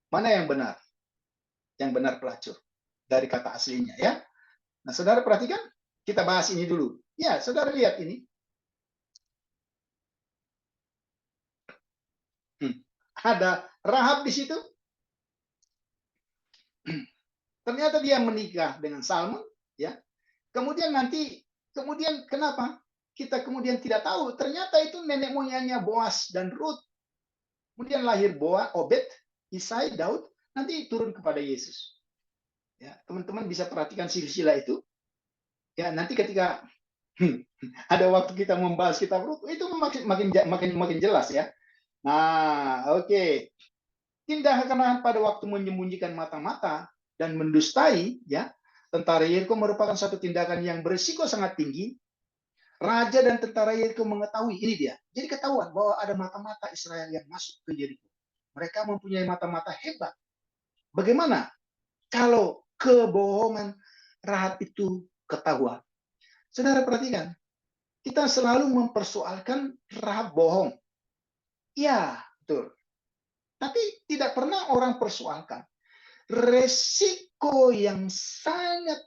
Mana yang benar? Yang benar pelacur dari kata aslinya ya. Nah, saudara perhatikan, kita bahas ini dulu. Ya, saudara lihat ini. Ada Rahab di situ. Ternyata dia menikah dengan Salmon, ya. Kemudian kenapa? Kita kemudian tidak tahu. Ternyata itu nenek moyangnya Boas dan Ruth. Kemudian lahir Obed, Isai, Daud, nanti turun kepada Yesus. Ya, teman-teman bisa perhatikan silsilah itu. Ya, nanti ketika ada waktu kita membahas kitab Ruth, itu makin jelas ya. Nah, oke. Tindakan pada waktu menyembunyikan mata-mata dan mendustai, ya, tentara Yeriko merupakan satu tindakan yang berisiko sangat tinggi. Raja dan tentara Yeriko mengetahui, ini dia. Jadi ketahuan bahwa ada mata-mata Israel yang masuk ke Yeriko. Mereka mempunyai mata-mata hebat. Bagaimana kalau kebohongan Rahab itu ketahuan? Saudara perhatikan, kita selalu mempersoalkan Rahab bohong. Ya, betul. Tapi tidak pernah orang persoalkan resiko yang sangat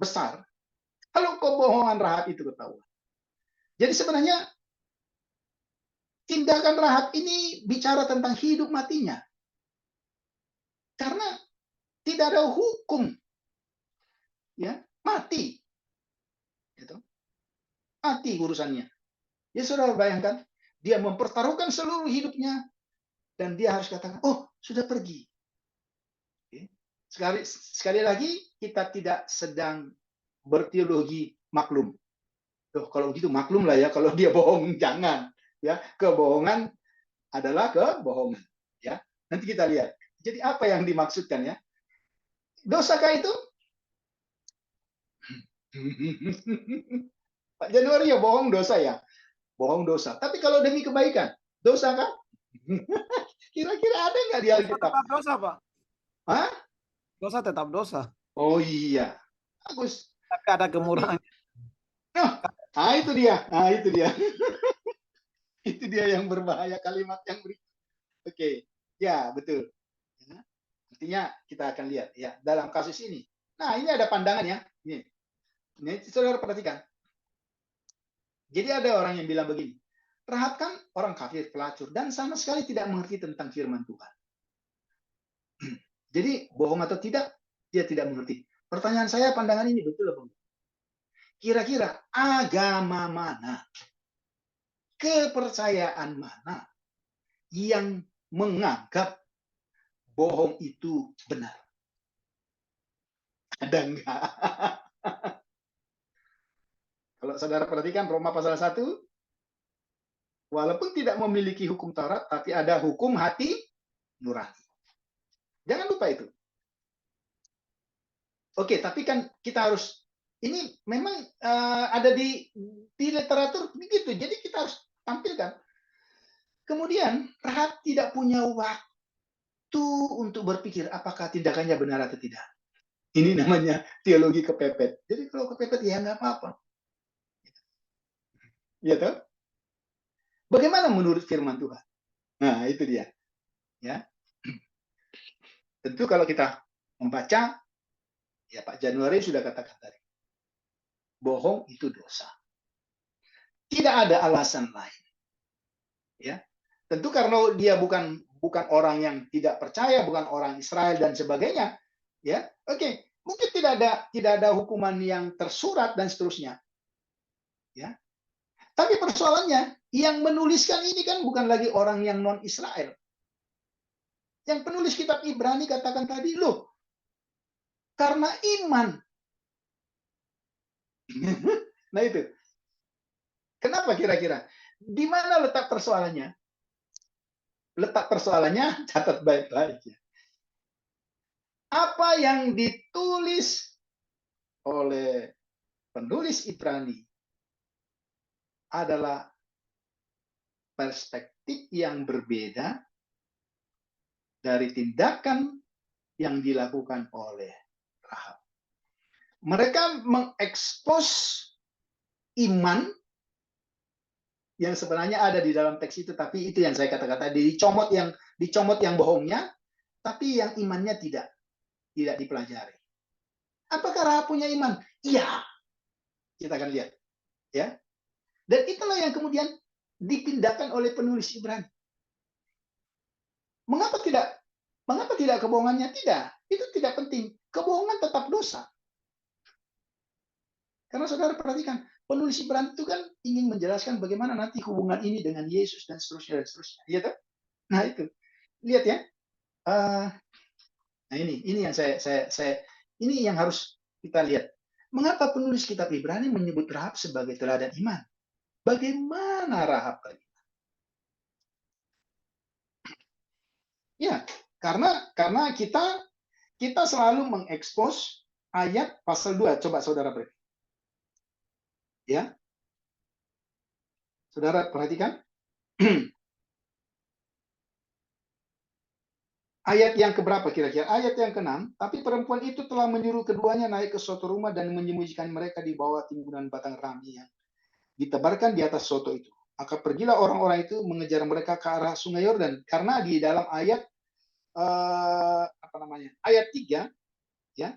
besar kalau kebohongan Rahab itu ketahuan. Jadi sebenarnya tindakan Rahab ini bicara tentang hidup matinya. Karena tidak ada hukum, ya, mati. Gitu. Mati urusannya. Ya saudara bayangkan, dia mempertaruhkan seluruh hidupnya dan dia harus katakan, oh, sudah pergi. Sekali lagi, kita tidak sedang berteologi maklum. Tuh, kalau begitu maklum lah ya, kalau dia bohong, jangan. Ya, kebohongan adalah kebohongan. Ya, nanti kita lihat. Jadi apa yang dimaksudkan ya? Dosakah itu? Pak Januari ya bohong dosa ya? Bohong dosa. Tapi kalau demi kebaikan, dosa kan? Kira-kira ada nggak di Alkitab? Tetap dosa, Pak. Hah? Dosa tetap dosa. Oh iya. Bagus. Tapi ada kemurahan. Nah, itu dia. Nah, itu dia. Itu dia yang berbahaya, kalimat yang berikut. Oke. Ya, betul. Ya. Artinya kita akan lihat ya dalam kasus ini. Nah, ini ada pandangan ya. Ini saudara perhatikan. Jadi ada orang yang bilang begini, Rahab kan orang kafir, pelacur, dan sama sekali tidak mengerti tentang firman Tuhan. Jadi bohong atau tidak, dia tidak mengerti. Pertanyaan saya, pandangan ini betul apa enggak? Kira-kira agama mana, kepercayaan mana yang menganggap bohong itu benar? Ada enggak? Kalau saudara perhatikan Roma pasal 1, walaupun tidak memiliki hukum Taurat, tapi ada hukum hati nurani. Jangan lupa itu. Oke, tapi kan kita harus, ini memang ada di literatur begitu, jadi kita harus tampilkan. Kemudian Rahab tidak punya waktu untuk berpikir apakah tindakannya benar atau tidak. Ini namanya teologi kepepet. Jadi kalau kepepet ya nggak apa-apa. Ya toh? Bagaimana menurut firman Tuhan? Nah, itu dia. Ya. Tentu kalau kita membaca, ya Pak Januari sudah katakan tadi, bohong itu dosa. Tidak ada alasan lain. Ya, tentu karena dia bukan orang yang tidak percaya, bukan orang Israel dan sebagainya. Ya, oke, mungkin tidak ada hukuman yang tersurat dan seterusnya. Ya, tapi persoalannya yang menuliskan ini kan bukan lagi orang yang non Israel. Yang penulis kitab Ibrani katakan tadi, loh, karena iman. Nah itu. Kenapa kira-kira? Di mana letak persoalannya? Letak persoalannya, catat baik-baik ya. Apa yang ditulis oleh penulis Ibrani adalah perspektif yang berbeda dari tindakan yang dilakukan oleh Rahab. Mereka mengekspos iman yang sebenarnya ada di dalam teks itu, tapi itu yang saya kata-kata dicomot yang bohongnya, tapi yang imannya tidak dipelajari. Apakah Rahab punya iman? Iya. Kita akan lihat, ya. Dan itulah yang kemudian dipindahkan oleh penulis Ibrani. Mengapa tidak kebohongannya? Tidak. Itu tidak penting. Kebohongan tetap dosa. Karena saudara perhatikan, penulis Ibrani itu kan ingin menjelaskan bagaimana nanti hubungan ini dengan Yesus dan seterusnya dan seterusnya. Iya kan? Nah itu, lihat ya. Nah ini yang ini yang harus kita lihat. Mengapa penulis kitab Ibrani menyebut Rahab sebagai teladan iman? Bagaimana Rahab tadi? Ya, karena kita selalu mengekspos ayat pasal 2. Coba saudara beri. Ya. Saudara perhatikan. Ayat yang keberapa kira-kira? Ayat yang ke-6. Tapi perempuan itu telah menyuruh keduanya naik ke suatu rumah dan menyembunyikan mereka di bawah timbunan batang rami yang ditebarkan di atas soto itu. Maka pergilah orang-orang itu mengejar mereka ke arah sungai Yordan. Karena di dalam ayat ayat 3, ya.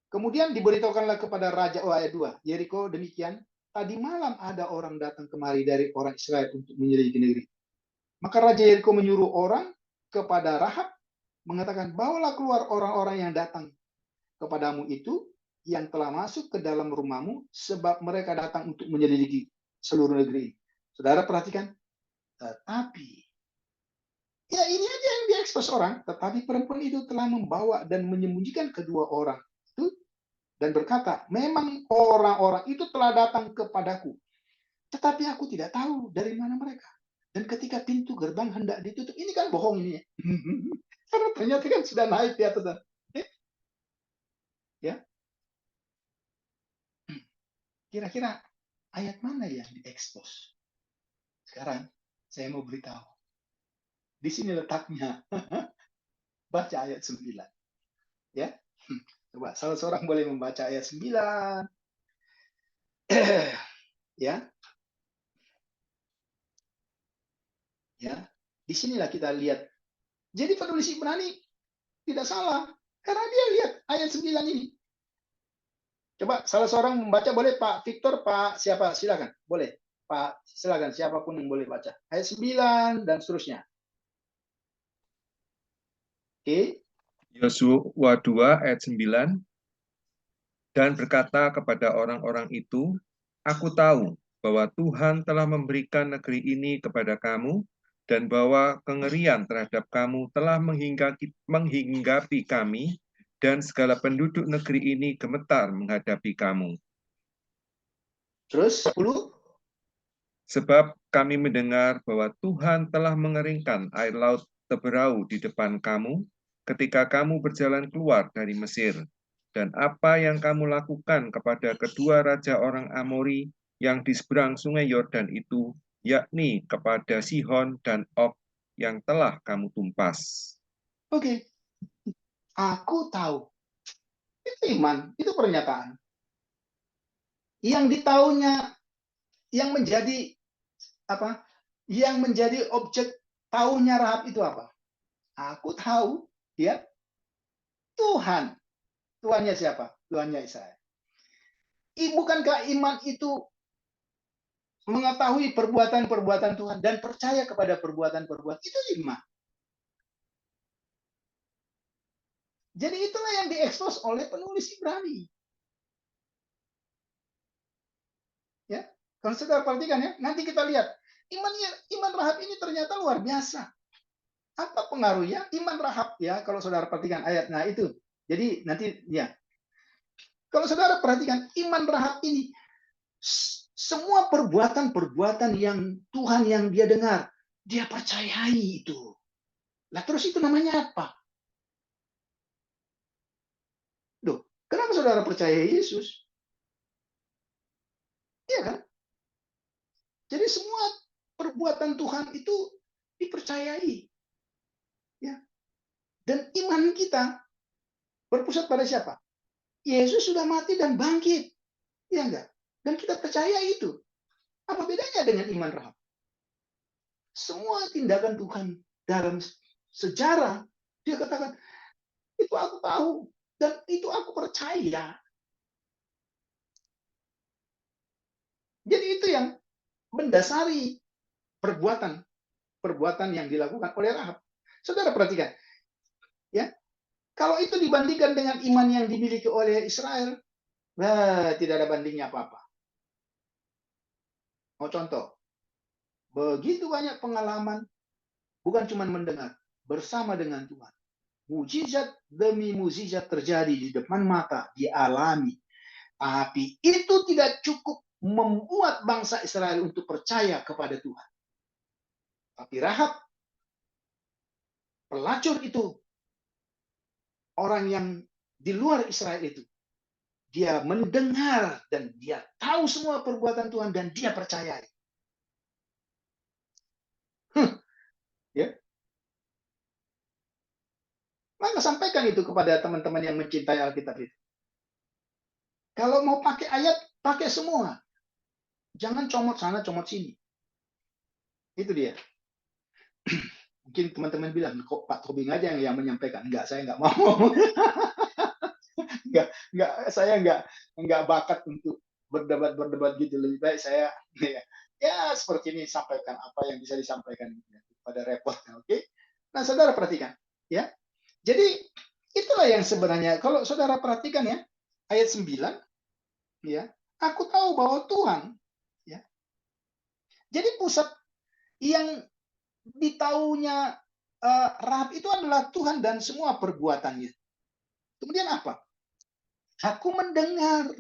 Kemudian diberitahukanlah kepada raja, ayat 2, Yeriko demikian, tadi malam ada orang datang kemari dari orang Israel untuk menyelidiki negeri. Maka Raja Yeriko menyuruh orang kepada Rahab, mengatakan, bawalah keluar orang-orang yang datang kepadamu itu, yang telah masuk ke dalam rumahmu, sebab mereka datang untuk menyelidiki seluruh negeri. Saudara perhatikan, tetapi, ya ini aja yang diekspos orang, tetapi perempuan itu telah membawa dan menyembunyikan kedua orang itu, dan berkata, memang orang-orang itu telah datang kepadaku, tetapi aku tidak tahu dari mana mereka. Dan ketika pintu gerbang hendak ditutup, ini kan bohong ini ya. Karena ternyata kan sudah naik di atas. Ya. Kira-kira ayat mana yang diekspos? Sekarang saya mau beritahu. Di sini letaknya. Baca ayat 9. Ya. Coba salah seorang boleh membaca ayat 9. Ya. Ya. Disinilah kita lihat. Jadi penulis Ibrani tidak salah. Karena dia lihat ayat 9 ini. Coba salah seorang membaca, boleh Pak Victor, Pak siapa? Silakan. Boleh. Pak, silakan siapapun yang boleh baca. Ayat 9 dan seterusnya. Oke. Yosua 2 ayat 9. Dan berkata kepada orang-orang itu, aku tahu bahwa Tuhan telah memberikan negeri ini kepada kamu, dan bahwa kengerian terhadap kamu telah menghinggapi kami, dan segala penduduk negeri ini gemetar menghadapi kamu. Terus 10. Sebab kami mendengar bahwa Tuhan telah mengeringkan air laut Teberau di depan kamu, ketika kamu berjalan keluar dari Mesir. Dan apa yang kamu lakukan kepada kedua raja orang Amori yang di seberang sungai Yordan itu, yakni kepada Sihon dan Og yang telah kamu tumpas. Oke. Aku tahu. Itu iman, itu pernyataan. Yang ditahunya, yang menjadi apa? Yang menjadi objek tahunya Rahab itu apa? Aku tahu, ya. Tuhan. Tuhannya siapa? Tuhannya Israel. Bukankah iman itu mengetahui perbuatan-perbuatan Tuhan dan percaya kepada perbuatan-perbuatan itu iman. Jadi itulah yang diekspos oleh penulis Ibrani. Ya, kalau saudara perhatikan ya, nanti kita lihat iman Rahab ini ternyata luar biasa. Apa pengaruhnya iman Rahab ya? Kalau saudara perhatikan ayat, nah itu. Jadi nanti ya, kalau saudara perhatikan iman Rahab ini, semua perbuatan-perbuatan yang Tuhan yang dia dengar, dia percayai itu. Lah terus itu namanya apa? Loh, kenapa saudara percaya Yesus? Iya kan? Jadi semua perbuatan Tuhan itu dipercayai. Ya. Dan iman kita berpusat pada siapa? Yesus sudah mati dan bangkit. Ya enggak? Dan kita percaya itu. Apa bedanya dengan iman Rahab? Semua tindakan Tuhan dalam sejarah, dia katakan, itu aku tahu. Dan itu aku percaya. Jadi itu yang mendasari perbuatan yang dilakukan oleh Rahab. Saudara perhatikan, ya, kalau itu dibandingkan dengan iman yang dimiliki oleh Israel, tidak ada bandingnya apa-apa. Mau contoh, begitu banyak pengalaman, bukan cuma mendengar, bersama dengan Tuhan. Mujizat demi mujizat terjadi di depan mata, dialami. Tapi itu tidak cukup membuat bangsa Israel untuk percaya kepada Tuhan. Tapi Rahab, pelacur itu, orang yang di luar Israel itu, dia mendengar dan dia tahu semua perbuatan Tuhan dan dia percaya. Ya. Maka sampaikan itu kepada teman-teman yang mencintai Alkitab itu. Kalau mau pakai ayat, pakai semua. Jangan comot sana, comot sini. Itu dia. Mungkin teman-teman bilang, kok Pak Tobing aja yang menyampaikan. Enggak, saya enggak mau. Saya enggak bakat untuk berdebat gitu. Lebih baik saya ya seperti ini, sampaikan apa yang bisa disampaikan pada repot. Oke? Nah, saudara perhatikan, ya. Jadi itulah yang sebenarnya kalau saudara perhatikan ya, ayat 9, ya. Aku tahu bahwa Tuhan, ya. Jadi pusat yang ditaunya Rahab itu adalah Tuhan dan semua perbuatannya. Kemudian apa? Aku mendengar.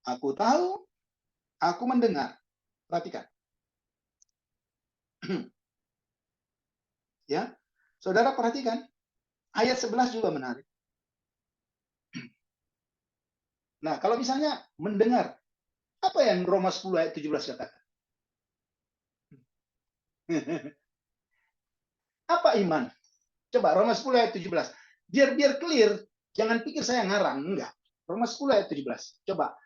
Aku tahu, aku mendengar. Perhatikan. Ya. Saudara perhatikan. Ayat 11 juga menarik. Nah, kalau misalnya mendengar, apa yang Roma 10 ayat 17 katakan? Apa iman? Coba Roma 10 ayat 17. Biar clear, jangan pikir saya ngarang, enggak. Roma 10 ayat 17. Coba.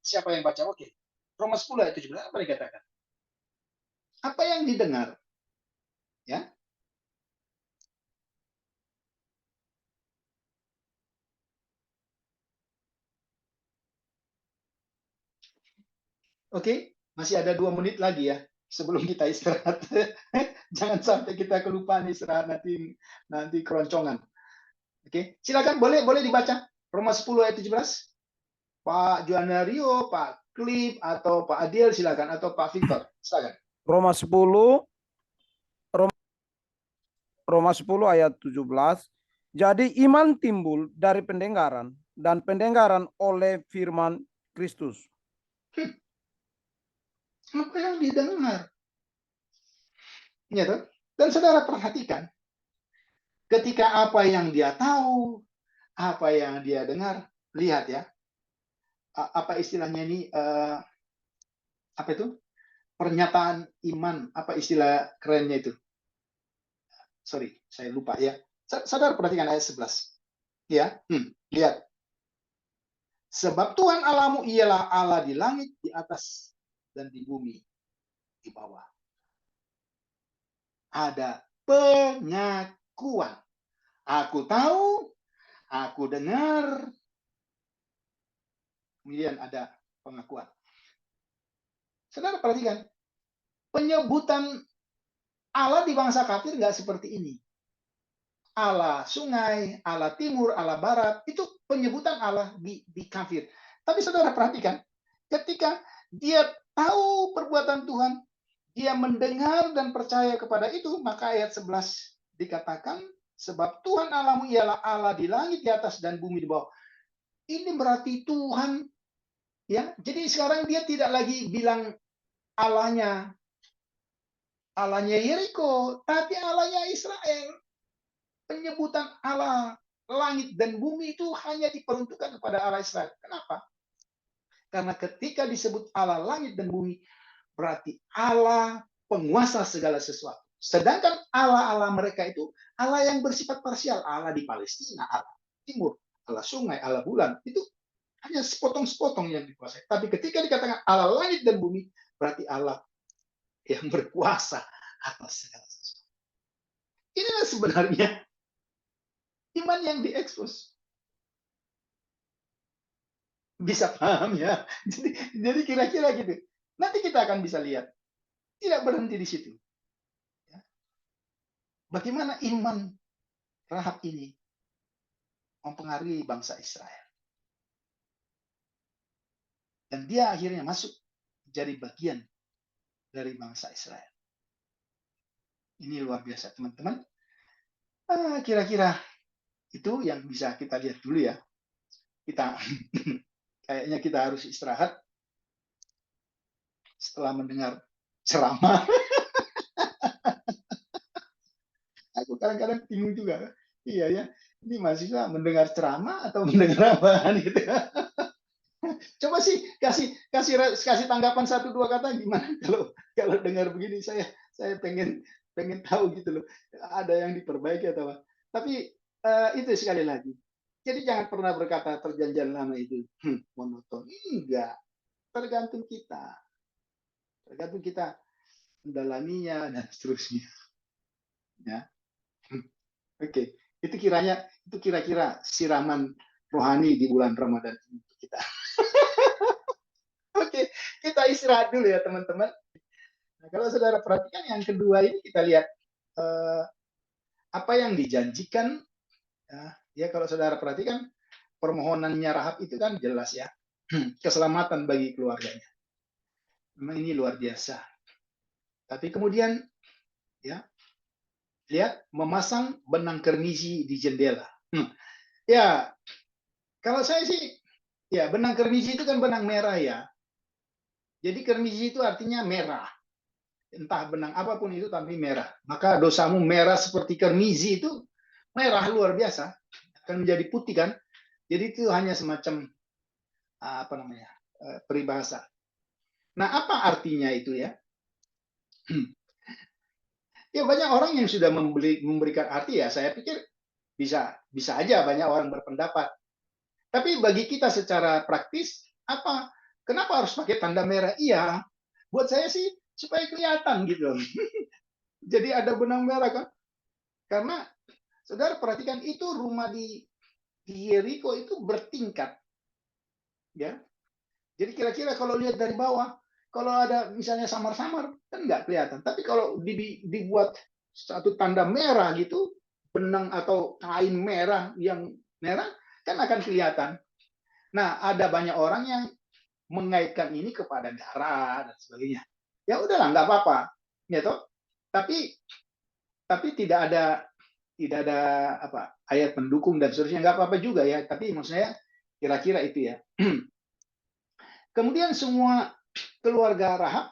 Siapa yang baca? Oke. Roma 10 ayat 17 apa dikatakan? Apa yang didengar? Ya. Oke, masih ada 2 menit lagi ya sebelum kita istirahat. Jangan sampai kita kelupaan istirahat nanti keroncongan. Oke, silakan boleh dibaca Roma 10 ayat 17. Pak Juanario, Pak Klip atau Pak Adil silakan atau Pak Victor silakan. Roma 10 ayat 17. Jadi iman timbul dari pendengaran dan pendengaran oleh firman Kristus. Apa yang didengar? Ya, toh? Dan saudara perhatikan, ketika apa yang dia tahu, apa yang dia dengar, lihat ya, apa istilahnya ini, apa itu? Pernyataan iman, apa istilah kerennya itu? Sorry, saya lupa ya. Saudara perhatikan ayat 11. Ya, lihat. Sebab Tuhan Allahmu ialah Allah di langit, di atas, dan di bumi, di bawah. Ada pengakuan. Aku tahu, aku dengar. Kemudian ada pengakuan. Saudara perhatikan, penyebutan Allah di bangsa kafir nggak seperti ini. Allah sungai, Allah timur, Allah barat, itu penyebutan Allah di kafir. Tapi saudara perhatikan, ketika dia tahu perbuatan Tuhan, dia mendengar dan percaya kepada itu, maka ayat 11 dikatakan, sebab Tuhan Allahmu ialah Allah di langit di atas dan bumi di bawah. Ini berarti Tuhan, ya. Jadi sekarang dia tidak lagi bilang Allahnya Yeriko, tapi Allahnya Israel. Penyebutan Allah langit dan bumi itu hanya diperuntukkan kepada Allah Israel. Kenapa? Karena ketika disebut Allah langit dan bumi, berarti Allah penguasa segala sesuatu. Sedangkan Allah-Allah mereka itu Allah yang bersifat parsial. Allah di Palestina, Allah timur, Allah sungai, Allah bulan. Itu hanya sepotong-sepotong yang dikuasai. Tapi ketika dikatakan Allah langit dan bumi, berarti Allah yang berkuasa atas segala sesuatu. Inilah sebenarnya iman yang diekspos. Bisa paham ya? Jadi kira-kira gitu. Nanti kita akan bisa lihat. Tidak berhenti di situ. Bagaimana iman Rahab ini mempengaruhi bangsa Israel. Dan dia akhirnya masuk jadi bagian dari bangsa Israel. Ini luar biasa, teman-teman. Kira-kira itu yang bisa kita lihat dulu ya. Kita kayaknya kita harus istirahat setelah mendengar ceramah. Aku kadang-kadang bingung juga. Iya ya, ini mahasiswa mendengar ceramah atau mendengar apa gitu. Coba sih kasih tanggapan 1-2 kata gimana kalau dengar begini. Saya pengen tahu gitu loh. Ada yang diperbaiki atau apa. Tapi itu sekali lagi. Jadi jangan pernah berkata perjanjian lama itu monoton. Enggak. Tergantung kita. Tergantung kita mendalaminya dan seterusnya. Ya. Oke. Itu kira-kira siraman rohani di bulan Ramadan untuk kita. Oke, kita istirahat dulu ya teman-teman. Nah, kalau saudara perhatikan yang kedua ini kita lihat apa yang dijanjikan. Ya kalau saudara perhatikan permohonannya Rahab itu kan jelas ya, keselamatan bagi keluarganya. Memang ini luar biasa. Tapi kemudian ya lihat memasang benang kermisi di jendela. Ya kalau saya sih ya benang kermisi itu kan benang merah ya. Jadi kermisi itu artinya merah. Entah benang apapun itu tapi merah. Maka dosamu merah seperti kermisi itu merah luar biasa. Akan menjadi putih kan. Jadi itu hanya semacam peribahasa. Nah, apa artinya itu ya? Ya banyak orang yang sudah memberikan arti ya. Saya pikir bisa aja banyak orang berpendapat. Tapi bagi kita secara praktis kenapa harus pakai tanda merah? Iya, buat saya sih supaya kelihatan gitu. Jadi ada benang merah kan? Karena saudara perhatikan itu rumah di Yeriko itu bertingkat. Ya. Jadi kira-kira kalau lihat dari bawah, kalau ada misalnya samar-samar kan nggak kelihatan. Tapi kalau dibuat satu tanda merah gitu, benang atau kain merah yang merah kan akan kelihatan. Nah, ada banyak orang yang mengaitkan ini kepada darah dan sebagainya. Ya udahlah, nggak apa-apa, ya toh. Tapi tidak ada ayat pendukung dan seterusnya, nggak apa-apa juga ya. Tapi maksudnya kira-kira itu ya. Kemudian semua keluarga Rahab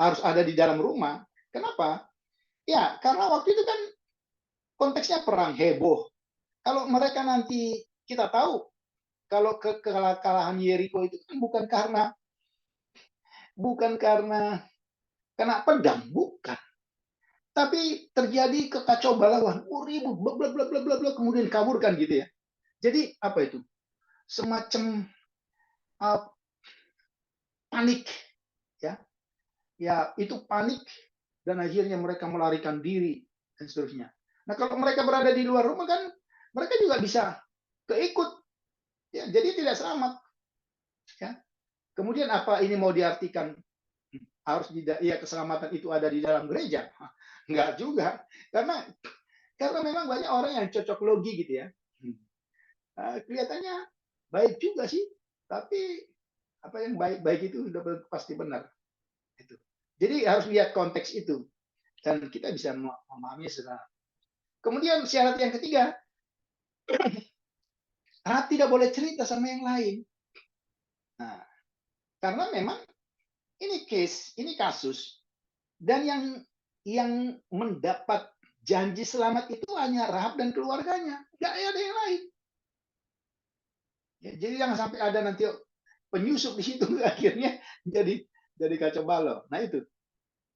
harus ada di dalam rumah. Kenapa? Ya, karena waktu itu kan konteksnya perang heboh. Kalau mereka nanti kita tahu kalau kekalahan Yeriko itu kan bukan karena kena pedang, bukan. Tapi terjadi kekacau balauan, ribut, bla bla bla bla, kemudian kabur kan gitu ya. Jadi apa itu? Semacam panik, ya. Ya itu panik dan akhirnya mereka melarikan diri dan seterusnya. Nah kalau mereka berada di luar rumah kan mereka juga bisa keikut, ya. Jadi tidak selamat. Ya. Kemudian apa ini mau diartikan? harus ya keselamatan itu ada di dalam gereja. Enggak juga. Karena memang banyak orang yang cocok logi gitu ya. Kelihatannya baik juga sih, tapi apa yang baik-baik itu udah pasti benar. Itu. Jadi harus lihat konteks itu dan kita bisa memahami secara. Kemudian syarat yang ketiga, tidak boleh cerita sama yang lain. Nah, karena memang ini kasus, dan yang mendapat janji selamat itu hanya Rahab dan keluarganya, nggak ada yang lain. Ya, jadi jangan sampai ada nanti penyusup di situ akhirnya jadi kacau balau. Nah itu.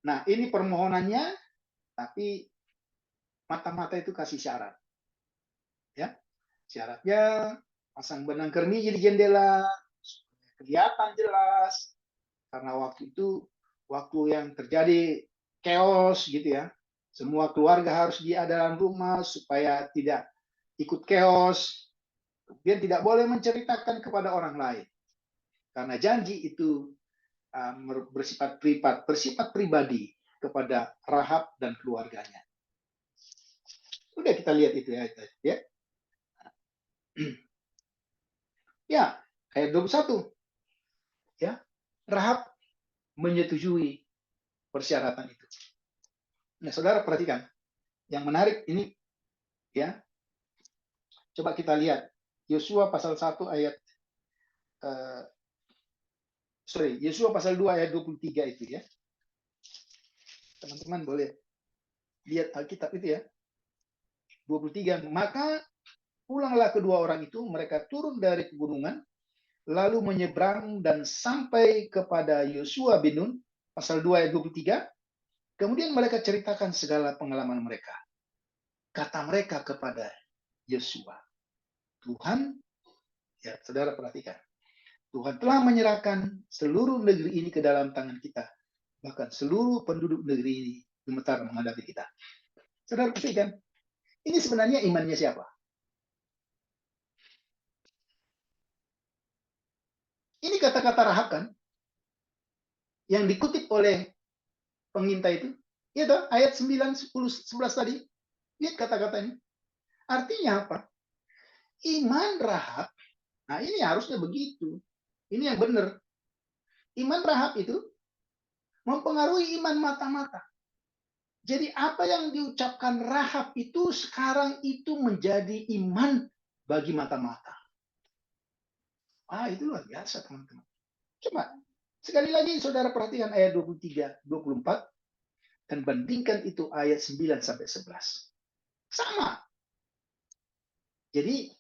Nah ini permohonannya, tapi mata-mata itu kasih syarat. Ya, syaratnya pasang benang kermiji di jendela, kelihatan jelas. Karena waktu itu waktu yang terjadi chaos gitu ya. Semua keluarga harus di dalam rumah supaya tidak ikut chaos. Kemudian tidak boleh menceritakan kepada orang lain. Karena janji itu bersifat pribadi kepada Rahab dan keluarganya. Udah kita lihat itu ya. Ya, ayat 21. Ya, Rahab menyetujui persyaratan itu. Nah, saudara perhatikan. Yang menarik ini ya. Coba kita lihat Yosua pasal 1 ayat Yosua pasal 2 ayat 23 itu ya. Teman-teman boleh lihat Alkitab itu ya. 23. Maka pulanglah kedua orang itu, mereka turun dari pegunungan, lalu menyeberang dan sampai kepada Yosua bin Nun, pasal 2 ayat 23. Kemudian mereka ceritakan segala pengalaman mereka. Kata mereka kepada Yosua, Tuhan, ya saudara perhatikan, Tuhan telah menyerahkan seluruh negeri ini ke dalam tangan kita. Bahkan seluruh penduduk negeri ini gemetar menghadapi kita. Saudara perhatikan, ini sebenarnya imannya siapa? Ini kata-kata Rahab kan, yang dikutip oleh pengintai itu. Ya toh, ayat 9, 10, 11 tadi. Lihat kata-katanya. Artinya apa? Iman Rahab, nah ini harusnya begitu. Ini yang benar. Iman Rahab itu mempengaruhi iman mata-mata. Jadi apa yang diucapkan Rahab itu sekarang itu menjadi iman bagi mata-mata. Itu luar biasa teman-teman. Coba sekali lagi saudara perhatikan ayat 23, 24 dan bandingkan itu ayat 9 sampai 11. Sama. Jadi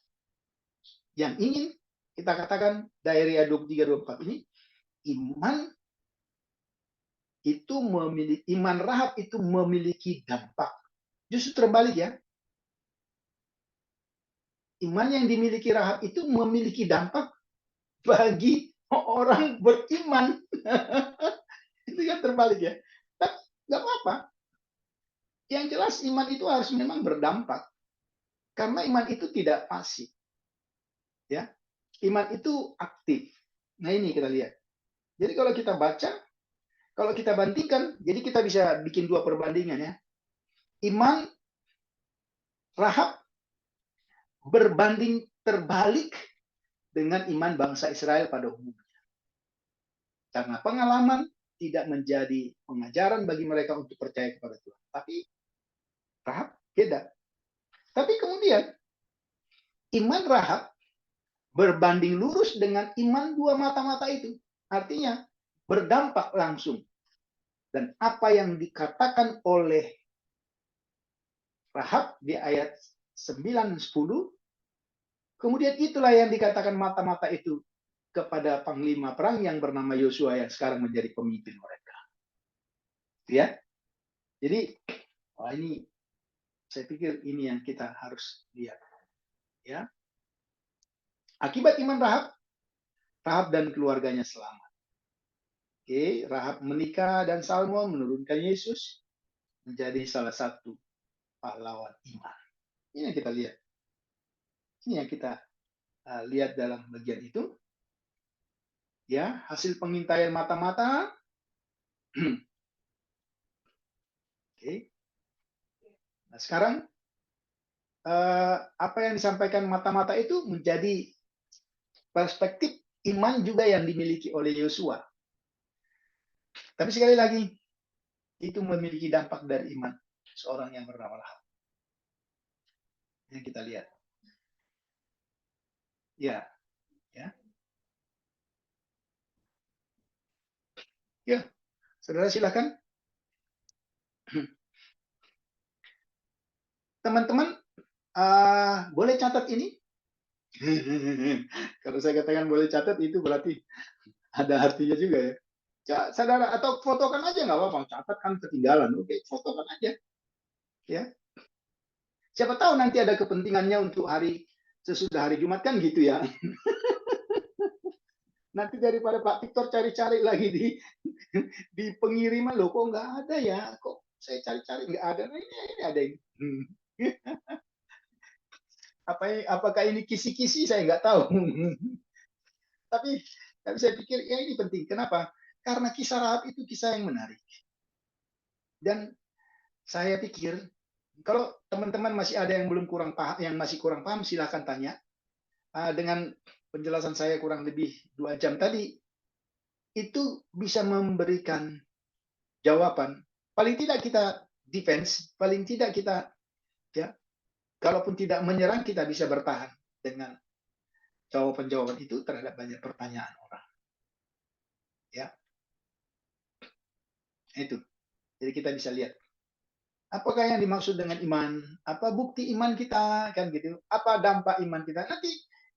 yang ingin kita katakan dari ayat 23, 24 ini, iman Rahab itu memiliki dampak. Justru terbalik ya. Iman yang dimiliki Rahab itu memiliki dampak bagi orang beriman. Itu yang terbalik ya. Tapi nggak apa-apa. Yang jelas iman itu harus memang berdampak. Karena iman itu tidak pasif. Ya. Iman itu aktif. Nah ini kita lihat. Jadi kalau kita baca, kalau kita bandingkan, jadi kita bisa bikin dua perbandingan ya. Iman Rahab berbanding terbalik dengan iman bangsa Israel pada umumnya. Karena pengalaman tidak menjadi pengajaran bagi mereka untuk percaya kepada Tuhan. Tapi Rahab beda. Tapi kemudian iman Rahab berbanding lurus dengan iman dua mata-mata itu. Artinya berdampak langsung. Dan apa yang dikatakan oleh Rahab di ayat 9-10, kemudian itulah yang dikatakan mata-mata itu kepada panglima perang yang bernama Yosua yang sekarang menjadi pemimpin mereka. Ya. Jadi ini saya pikir ini yang kita harus lihat. Ya. Akibat iman Rahab dan keluarganya selamat. Oke, Rahab menikah dan Salmon menurunkan Yesus menjadi salah satu pahlawan iman. Ini yang kita lihat. Ini yang kita lihat dalam bagian itu. Ya, hasil pengintaian mata-mata Oke. Nah, sekarang apa yang disampaikan mata-mata itu menjadi perspektif iman juga yang dimiliki oleh Yosua. Tapi sekali lagi, itu memiliki dampak dari iman seorang yang bernama Rahab. Yang kita lihat. Ya, ya. Ya, saudara silakan. Teman-teman, boleh catat ini? Kalau saya katakan boleh catat, itu berarti ada artinya juga ya. Saudara, atau fotokan aja nggak apa-apa. Catat kan ketinggalan. Oke, fotokan aja. Ya. Siapa tahu nanti ada kepentingannya untuk sesudah hari Jumat kan gitu ya. Nanti daripada Pak Victor cari-cari lagi di pengiriman, loh kok nggak ada ya? Kok saya cari-cari nggak ada? Nah, ini ada ini. Apakah ini kisi-kisi? Saya nggak tahu. tapi saya pikir ya ini penting. Kenapa? Karena kisah Rahab itu kisah yang menarik. Dan saya pikir kalau teman-teman masih ada yang kurang paham, silahkan tanya. Dengan penjelasan saya kurang lebih 2 jam tadi, itu bisa memberikan jawaban. Paling tidak kita defense, paling tidak kita, ya, kalaupun tidak menyerang, kita bisa bertahan dengan jawaban-jawaban itu terhadap banyak pertanyaan orang. Ya, itu. Jadi kita bisa lihat apakah yang dimaksud dengan iman, apa bukti iman kita, kan gitu, apa dampak iman kita. Nanti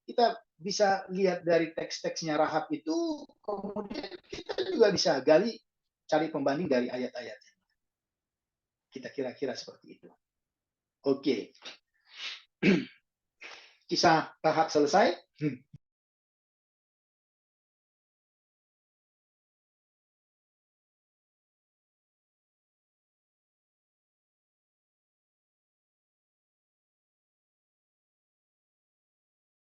kita bisa lihat dari teks-teksnya Rahab itu, kemudian kita juga bisa gali, cari pembanding dari ayat-ayatnya. Kita kira-kira seperti itu. Oke. Kisah Rahab selesai.